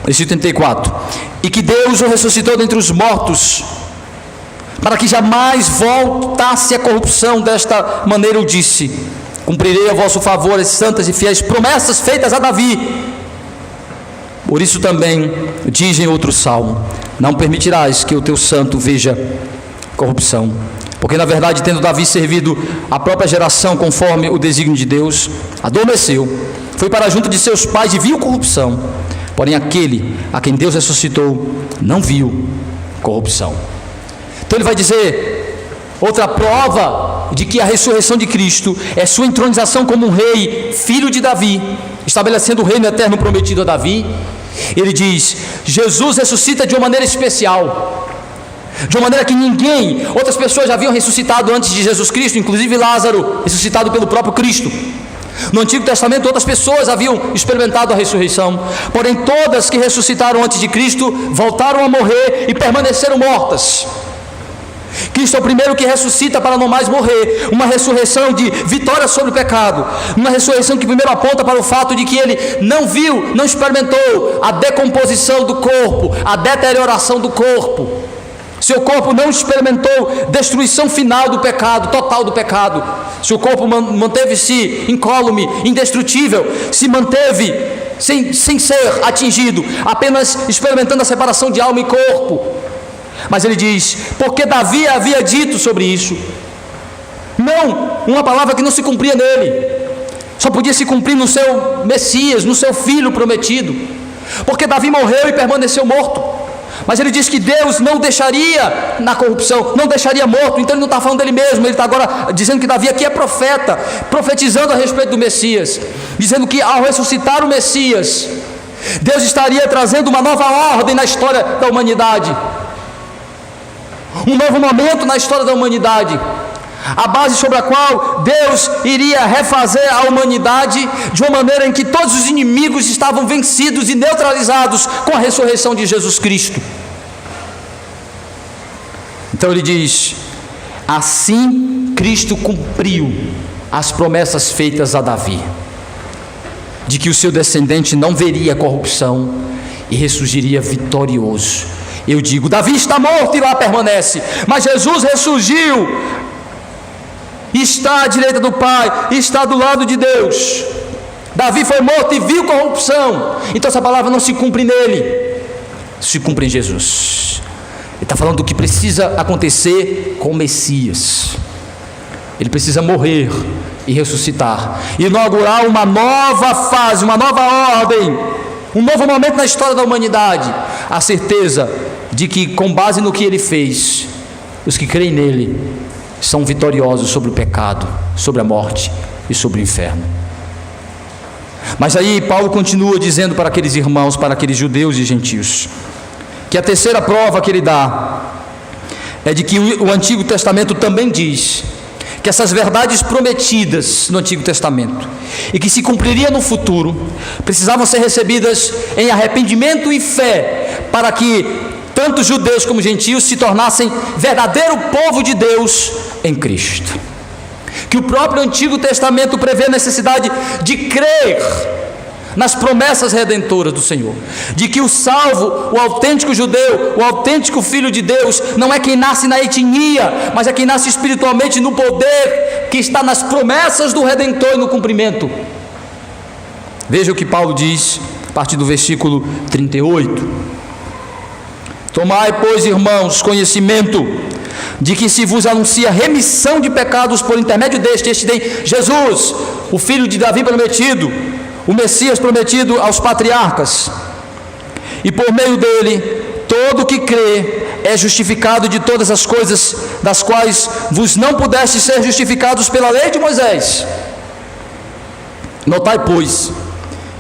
Versículo 34. E que Deus o ressuscitou dentre os mortos, para que jamais voltasse a corrupção. Desta maneira eu disse: cumprirei a vosso favor as santas e fiéis promessas feitas a Davi. Por isso também diz em outro salmo: não permitirás que o teu santo veja corrupção. Porque na verdade, tendo Davi servido a própria geração conforme o desígnio de Deus, adormeceu, foi para junto de seus pais e viu corrupção. Porém aquele a quem Deus ressuscitou não viu corrupção. Então ele vai dizer outra prova de que a ressurreição de Cristo é sua entronização como um rei, filho de Davi, estabelecendo o reino eterno prometido a Davi. Ele diz: Jesus ressuscita de uma maneira especial, de uma maneira que ninguém, outras pessoas já haviam ressuscitado antes de Jesus Cristo, inclusive Lázaro, ressuscitado pelo próprio Cristo. No Antigo Testamento outras pessoas haviam experimentado a ressurreição, porém todas que ressuscitaram antes de Cristo voltaram a morrer e permaneceram mortas. Cristo é o primeiro que ressuscita para não mais morrer, uma ressurreição de vitória sobre o pecado, uma ressurreição que primeiro aponta para o fato de que ele não viu, não experimentou a decomposição do corpo, a deterioração do corpo. Seu corpo não experimentou destruição final do pecado, total do pecado. Seu corpo manteve-se incólume, indestrutível, se manteve sem ser atingido, apenas experimentando a separação de alma e corpo. Mas ele diz: porque Davi havia dito sobre isso. Não, uma palavra que não se cumpria nele, só podia se cumprir no seu Messias, no seu Filho prometido. Porque Davi morreu e permaneceu morto. Mas ele diz que Deus não deixaria na corrupção, não deixaria morto. Então ele não está falando dele mesmo, ele está agora dizendo que Davi aqui é profeta, profetizando a respeito do Messias, dizendo que ao ressuscitar o Messias, Deus estaria trazendo uma nova ordem na história da humanidade, um novo momento na história da humanidade, a base sobre a qual Deus iria refazer a humanidade de uma maneira em que todos os inimigos estavam vencidos e neutralizados com a ressurreição de Jesus Cristo. Então ele diz: assim Cristo cumpriu as promessas feitas a Davi, de que o seu descendente não veria corrupção e ressurgiria vitorioso. Eu digo: Davi está morto e lá permanece, mas Jesus ressurgiu, está à direita do Pai, está do lado de Deus. Davi foi morto e viu corrupção, então essa palavra não se cumpre nele, se cumpre em Jesus. Ele está falando do que precisa acontecer com o Messias. Ele precisa morrer e ressuscitar, inaugurar uma nova fase, uma nova ordem, um novo momento na história da humanidade. A certeza de que, com base no que ele fez, os que creem nele são vitoriosos sobre o pecado, sobre a morte e sobre o inferno. Mas aí Paulo continua dizendo para aqueles irmãos, para aqueles judeus e gentios, que a terceira prova que ele dá é de que o Antigo Testamento também diz que essas verdades prometidas no Antigo Testamento e que se cumpriria no futuro, precisavam ser recebidas em arrependimento e fé, para que tanto judeus como gentios se tornassem verdadeiro povo de Deus em Cristo. Que o próprio Antigo Testamento prevê a necessidade de crer nas promessas redentoras do Senhor, de que o salvo, o autêntico judeu, o autêntico filho de Deus, não é quem nasce na etnia, mas é quem nasce espiritualmente no poder que está nas promessas do Redentor e no cumprimento. Veja o que Paulo diz a partir do versículo 38: tomai, pois, irmãos, conhecimento de que se vos anuncia remissão de pecados por intermédio este tem Jesus, o filho de Davi prometido, o Messias prometido aos patriarcas, e por meio dele todo o que crê é justificado de todas as coisas das quais vos não pudestes ser justificados pela lei de Moisés. Notai, pois,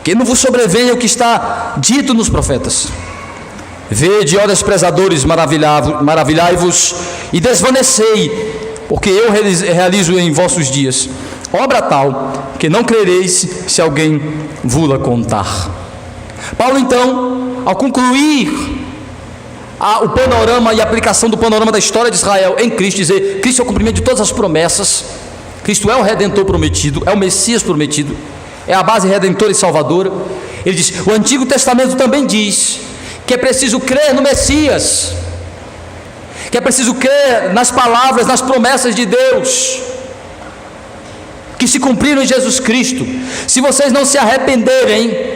que não vos sobrevenha o que está dito nos profetas: Vede, ó desprezadores, maravilhai-vos e desvanecei, porque eu realizo em vossos dias obra tal que não crereis se alguém vos contar. Paulo, então, ao concluir o panorama e a aplicação do panorama da história de Israel em Cristo, dizer: Cristo é o cumprimento de todas as promessas, Cristo é o Redentor prometido, é o Messias prometido, é a base redentora e salvadora. Ele diz: o Antigo Testamento também diz que é preciso crer no Messias, que é preciso crer nas palavras, nas promessas de Deus, que se cumpriram em Jesus Cristo. Se vocês não se arrependerem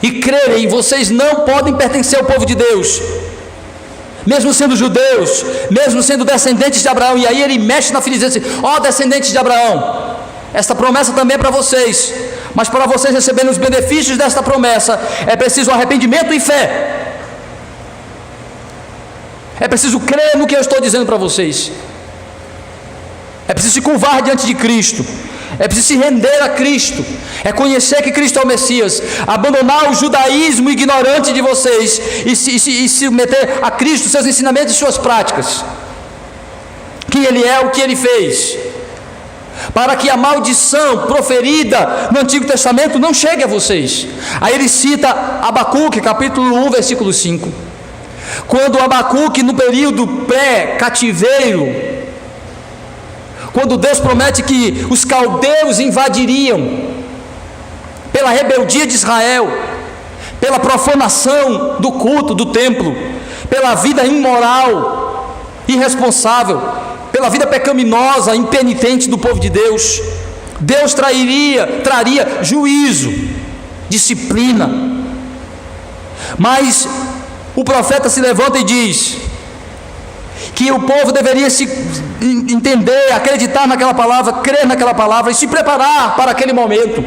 e crerem, vocês não podem pertencer ao povo de Deus, mesmo sendo judeus, mesmo sendo descendentes de Abraão. E aí ele mexe na ferida e diz assim: ó descendentes de Abraão, esta promessa também é para vocês, mas para vocês receberem os benefícios desta promessa, é preciso arrependimento e fé. É preciso crer no que eu estou dizendo para vocês. É preciso se curvar diante de Cristo. É preciso se render a Cristo. É conhecer que Cristo é o Messias. Abandonar o judaísmo ignorante de vocês e se meter a Cristo, seus ensinamentos e suas práticas. Quem Ele é, o que Ele fez, para que a maldição proferida no Antigo Testamento não chegue a vocês. Aí ele cita Abacuque, capítulo 1, versículo 5. Quando Abacuque, no período pré-cativeiro, quando Deus promete que os caldeus invadiriam, pela rebeldia de Israel, pela profanação do culto, do templo, pela vida imoral, irresponsável, pela vida pecaminosa, impenitente do povo de Deus, Deus traria juízo, disciplina. Mas o profeta se levanta e diz que o povo deveria se entender, acreditar naquela palavra, crer naquela palavra e se preparar para aquele momento,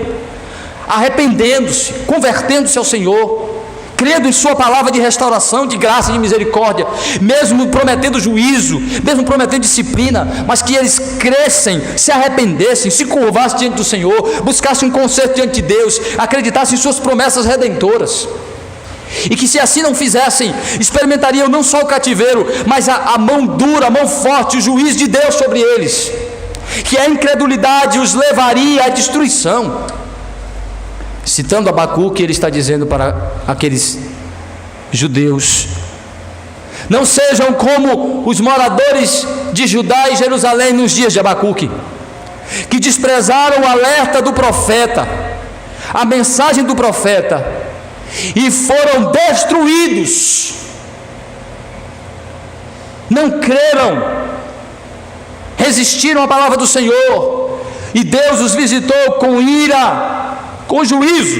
arrependendo-se, convertendo-se ao Senhor, crendo em sua palavra de restauração, de graça e de misericórdia, mesmo prometendo juízo, mesmo prometendo disciplina, mas que eles crescem, se arrependessem, se curvassem diante do Senhor, buscassem um conserto diante de Deus, acreditassem em suas promessas redentoras. E que se assim não fizessem, experimentariam não só o cativeiro, mas a mão dura, a mão forte, o juízo de Deus sobre eles, que a incredulidade os levaria à destruição. Citando Abacuque, ele está dizendo para aqueles judeus: não sejam como os moradores de Judá e Jerusalém nos dias de Abacuque, que desprezaram o alerta do profeta, a mensagem do profeta, e foram destruídos. Não creram, resistiram à palavra do Senhor, e Deus os visitou com ira, com juízo.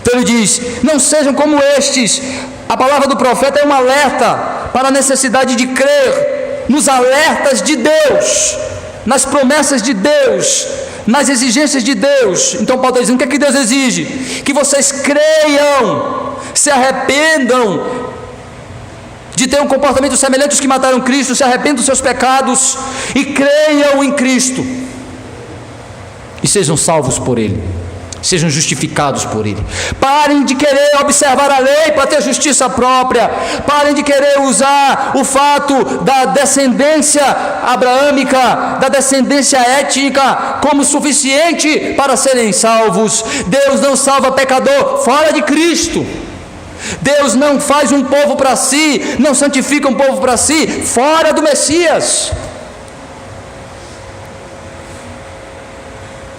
Então ele diz: não sejam como estes. A palavra do profeta é um alerta para a necessidade de crer nos alertas de Deus, nas promessas de Deus, nas exigências de Deus. Então Paulo está dizendo: o que é que Deus exige? Que vocês creiam, se arrependam de ter um comportamento semelhante aos que mataram Cristo, se arrependam dos seus pecados e creiam em Cristo, e sejam salvos por Ele, sejam justificados por Ele. Parem de querer observar a lei para ter justiça própria. Parem de querer usar o fato da descendência abraâmica, da descendência étnica, como suficiente para serem salvos. Deus não salva pecador fora de Cristo. Deus não faz um povo para si, não santifica um povo para si fora do Messias.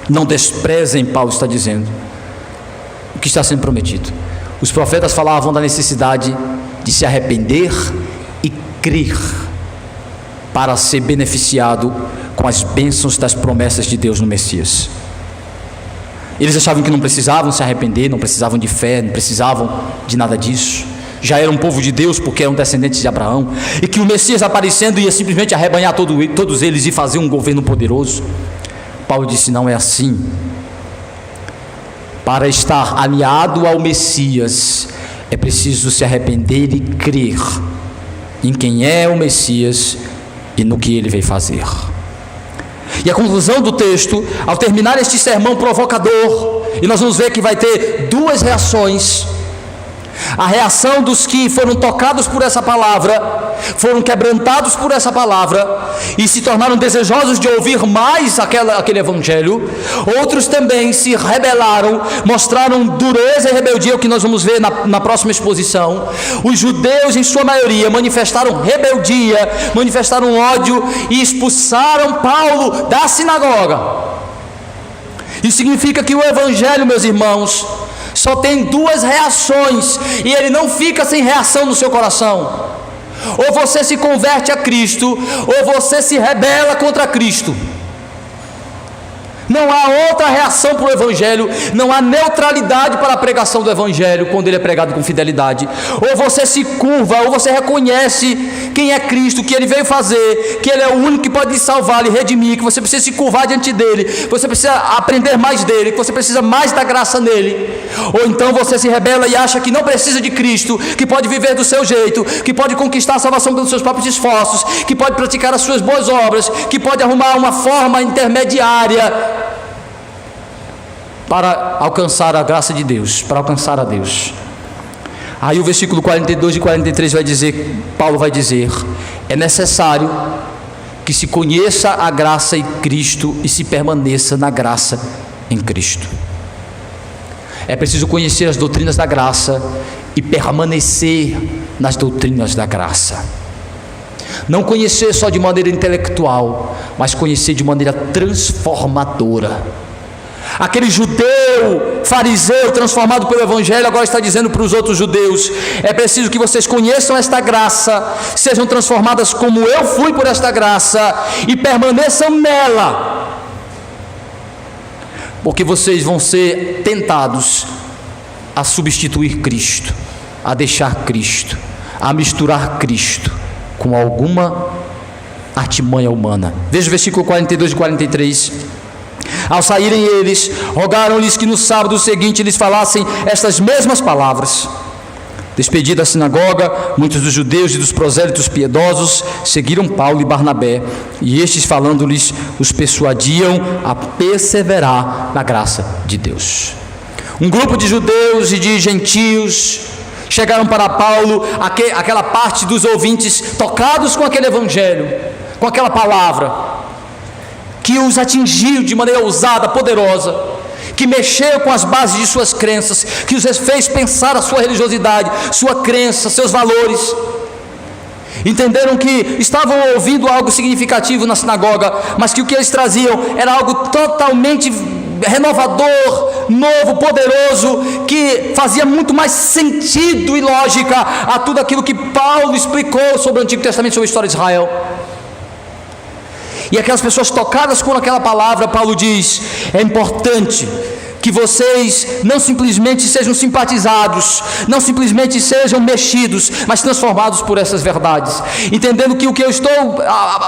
Não desprezem, Paulo está dizendo, o que está sendo prometido. Os profetas falavam da necessidade de se arrepender e crer para ser beneficiado com as bênçãos das promessas de Deus no Messias. Eles achavam que não precisavam se arrepender, não precisavam de fé, não precisavam de nada disso. Já eram um povo de Deus porque eram descendentes de Abraão, e que o Messias aparecendo ia simplesmente arrebanhar todos eles e fazer um governo poderoso. Paulo disse: não é assim. Para estar aliado ao Messias, é preciso se arrepender e crer em quem é o Messias e no que ele veio fazer. E a conclusão do texto, ao terminar este sermão provocador, e nós vamos ver que vai ter duas reações. A reação dos que foram tocados por essa palavra, foram quebrantados por essa palavra e se tornaram desejosos de ouvir mais aquele evangelho. Outros também se rebelaram, mostraram dureza e rebeldia, o que nós vamos ver na próxima exposição. Os judeus, em sua maioria, manifestaram rebeldia, manifestaram ódio e expulsaram Paulo da sinagoga. Isso significa que o evangelho, meus irmãos, só tem duas reações, e ele não fica sem reação no seu coração. Ou você se converte a Cristo, ou você se rebela contra Cristo. Não há outra reação para o Evangelho, não há neutralidade para a pregação do Evangelho quando ele é pregado com fidelidade. Ou você se curva, ou você reconhece quem é Cristo, o que ele veio fazer, que ele é o único que pode lhe salvar, lhe redimir, que você precisa se curvar diante dele, que você precisa aprender mais dele, que você precisa mais da graça nele. Ou então você se rebela e acha que não precisa de Cristo, que pode viver do seu jeito, que pode conquistar a salvação pelos seus próprios esforços, que pode praticar as suas boas obras, que pode arrumar uma forma intermediária para alcançar a graça de Deus, para alcançar a Deus. Aí o versículo 42 e 43 vai dizer, Paulo vai dizer: é necessário que se conheça a graça em Cristo e se permaneça na graça em Cristo. É preciso conhecer as doutrinas da graça e permanecer nas doutrinas da graça. Não conhecer só de maneira intelectual, mas conhecer de maneira transformadora. Aquele judeu, fariseu, transformado pelo Evangelho, agora está dizendo para os outros judeus: é preciso que vocês conheçam esta graça, sejam transformadas como eu fui por esta graça, e permaneçam nela, porque vocês vão ser tentados a substituir Cristo, a deixar Cristo, a misturar Cristo com alguma artimanha humana. Veja o versículo 42 e 43. Ao saírem eles, rogaram-lhes que no sábado seguinte lhes falassem estas mesmas palavras. Despedida a sinagoga, muitos dos judeus e dos prosélitos piedosos seguiram Paulo e Barnabé, e estes, falando-lhes, os persuadiam a perseverar na graça de Deus. Um grupo de judeus e de gentios chegaram para Paulo, aquela parte dos ouvintes tocados com aquele evangelho, com aquela palavra, que os atingiu de maneira ousada, poderosa, que mexeu com as bases de suas crenças, que os fez pensar a sua religiosidade, sua crença, seus valores. Entenderam que estavam ouvindo algo significativo na sinagoga, mas que o que eles traziam era algo totalmente renovador, novo, poderoso, que fazia muito mais sentido e lógica a tudo aquilo que Paulo explicou sobre o Antigo Testamento, sobre a história de Israel. E aquelas pessoas tocadas com aquela palavra, Paulo diz: é importante que vocês não simplesmente sejam simpatizados, não simplesmente sejam mexidos, mas transformados por essas verdades, entendendo que o que eu estou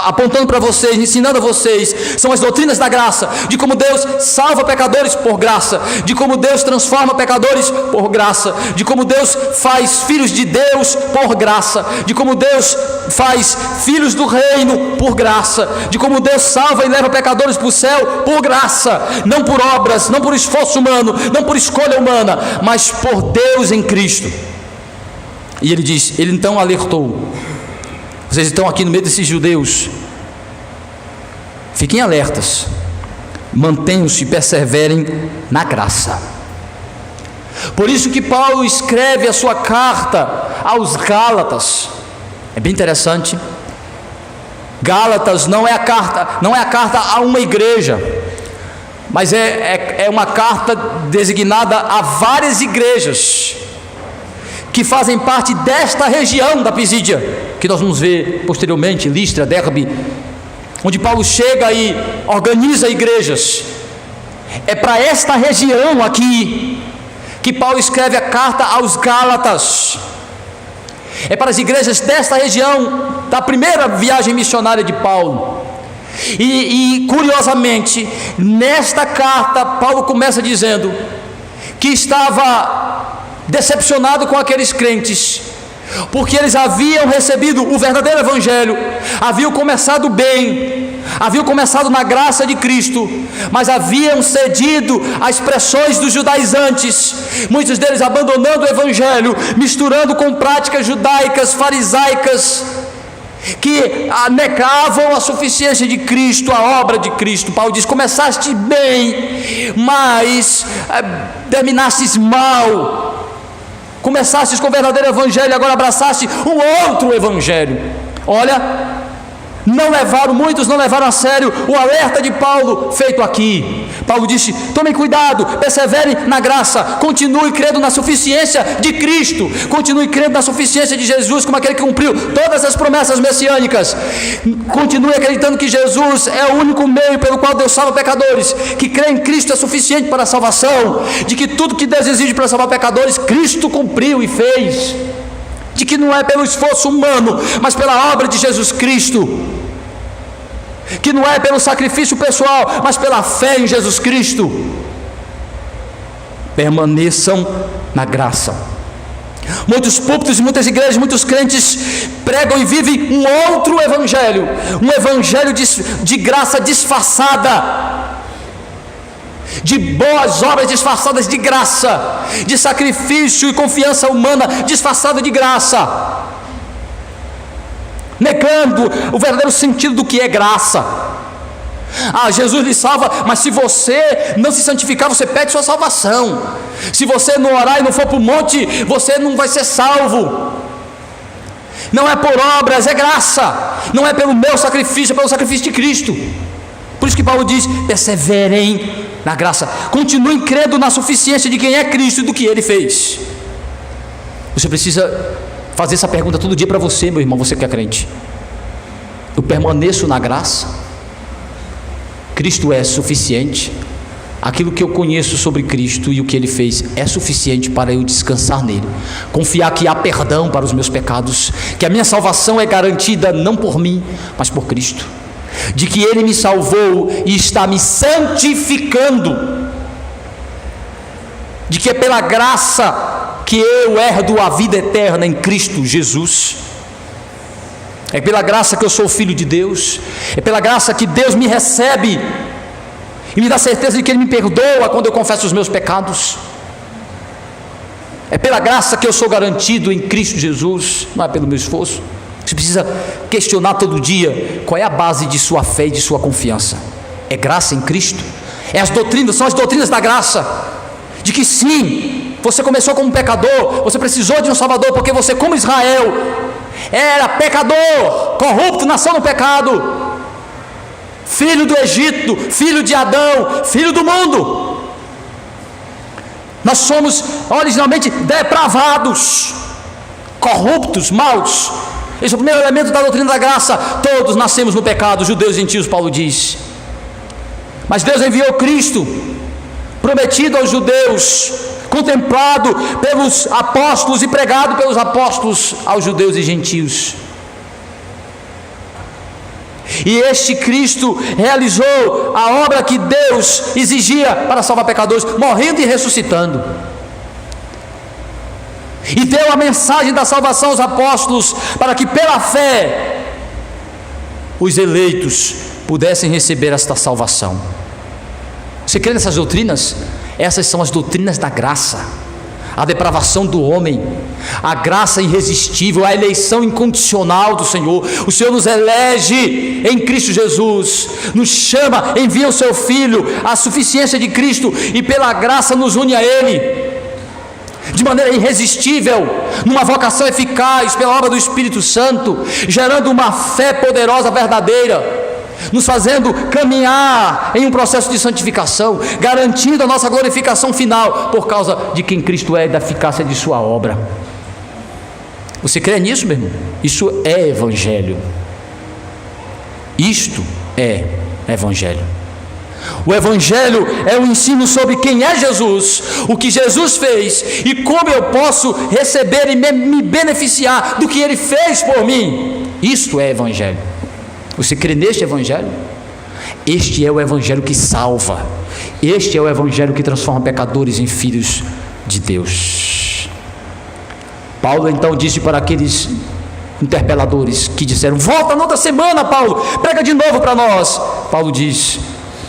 apontando para vocês, ensinando a vocês, são as doutrinas da graça, de como Deus salva pecadores por graça, de como Deus transforma pecadores por graça, de como Deus faz filhos de Deus por graça, de como Deus faz filhos do reino por graça, de como Deus salva e leva pecadores para o céu por graça, não por obras, não por esforço humano, não por escolha humana, mas por Deus em Cristo. E ele diz, ele então alertou: vocês estão aqui no meio desses judeus, fiquem alertas, mantenham-se e perseverem na graça. Por isso que Paulo escreve a sua carta aos Gálatas. É bem interessante. Gálatas não é a carta a uma igreja, mas é uma carta designada a várias igrejas que fazem parte desta região da Pisídia, que nós vamos ver posteriormente, Listra, Derbe, onde Paulo chega e organiza igrejas. É para esta região aqui que Paulo escreve a carta aos Gálatas. É para as igrejas desta região, da primeira viagem missionária de Paulo. E curiosamente, nesta carta, Paulo começa dizendo que estava decepcionado com aqueles crentes porque eles haviam recebido o verdadeiro evangelho, haviam começado bem, haviam começado na graça de Cristo, mas haviam cedido às pressões dos judaizantes, muitos deles abandonando o evangelho, misturando com práticas judaicas, farisaicas, que negavam a suficiência de Cristo, a obra de Cristo. Paulo diz: começaste bem, mas terminastes mal. Começastes com o verdadeiro evangelho, agora abraçaste um outro evangelho. Olha, muitos não levaram a sério o alerta de Paulo feito aqui. Paulo disse: tomem cuidado, perseverem na graça, continue crendo na suficiência de Cristo, continue crendo na suficiência de Jesus como aquele que cumpriu todas as promessas messiânicas. Continue acreditando que Jesus é o único meio pelo qual Deus salva pecadores, que crê em Cristo é suficiente para a salvação, de que tudo que Deus exige para salvar pecadores, Cristo cumpriu e fez, de que não é pelo esforço humano, mas pela obra de Jesus Cristo, que não é pelo sacrifício pessoal, mas pela fé em Jesus Cristo. Permaneçam na graça. Muitos púlpitos, muitas igrejas, muitos crentes pregam e vivem um outro evangelho, um evangelho de graça disfarçada, de boas obras disfarçadas de graça, de sacrifício e confiança humana disfarçada de graça, negando o verdadeiro sentido do que é graça. Jesus lhe salva, mas se você não se santificar, você perde sua salvação. Se você não orar e não for para o monte, você não vai ser salvo. Não é por obras, é graça. Não é pelo meu sacrifício, é pelo sacrifício de Cristo. Por isso que Paulo diz: perseverem na graça, continuem crendo na suficiência de quem é Cristo e do que Ele fez. Você precisa fazer essa pergunta todo dia para você, meu irmão, você que é crente: eu permaneço na graça? Cristo é suficiente? Aquilo que eu conheço sobre Cristo e o que Ele fez é suficiente para eu descansar nele, confiar que há perdão para os meus pecados, que a minha salvação é garantida não por mim, mas por Cristo, de que Ele me salvou e está me santificando, de que é pela graça que eu herdo a vida eterna em Cristo Jesus. É pela graça que eu sou filho de Deus, é pela graça que Deus me recebe e me dá certeza de que Ele me perdoa quando eu confesso os meus pecados. É pela graça que eu sou garantido em Cristo Jesus, não é pelo meu esforço. Você precisa questionar todo dia qual é a base de sua fé e de sua confiança. É graça em Cristo? São as doutrinas da graça, de que sim, você começou como pecador, você precisou de um Salvador, porque você, como Israel, era pecador, corrupto, nasceu no pecado, filho do Egito, filho de Adão, filho do mundo. Nós somos originalmente depravados, corruptos, maus. Esse é o primeiro elemento da doutrina da graça. Todos nascemos no pecado, judeus e gentios, Paulo diz. Mas Deus enviou Cristo, prometido aos judeus, contemplado pelos apóstolos e pregado pelos apóstolos aos judeus e gentios. E este Cristo realizou a obra que Deus exigia para salvar pecadores, morrendo e ressuscitando. E deu a mensagem da salvação aos apóstolos, para que pela fé os eleitos pudessem receber esta salvação. Você crê nessas doutrinas? Essas são as doutrinas da graça. A depravação do homem, a graça irresistível, a eleição incondicional do Senhor. O Senhor nos elege em Cristo Jesus, nos chama, envia o seu Filho, a suficiência de Cristo, e pela graça nos une a Ele, de maneira irresistível, numa vocação eficaz pela obra do Espírito Santo, gerando uma fé poderosa, verdadeira, nos fazendo caminhar em um processo de santificação, garantindo a nossa glorificação final, por causa de quem Cristo é e da eficácia de sua obra. Você crê nisso, meu irmão? Isso é Evangelho. Isto é Evangelho. O Evangelho é o ensino sobre quem é Jesus, o que Jesus fez e como eu posso receber e me beneficiar do que Ele fez por mim. Isto é Evangelho. Você crê neste Evangelho? Este é o Evangelho que salva. Este é o Evangelho que transforma pecadores em filhos de Deus. Paulo então disse para aqueles interpeladores que disseram: volta na outra semana, Paulo, prega de novo para nós. Paulo diz: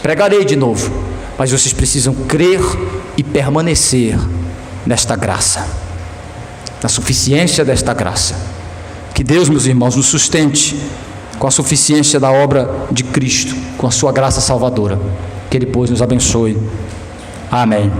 pregarei de novo, mas vocês precisam crer e permanecer nesta graça, na suficiência desta graça. Que Deus, meus irmãos, nos sustente com a suficiência da obra de Cristo, com a sua graça salvadora. Que Ele, pois, nos abençoe. Amém.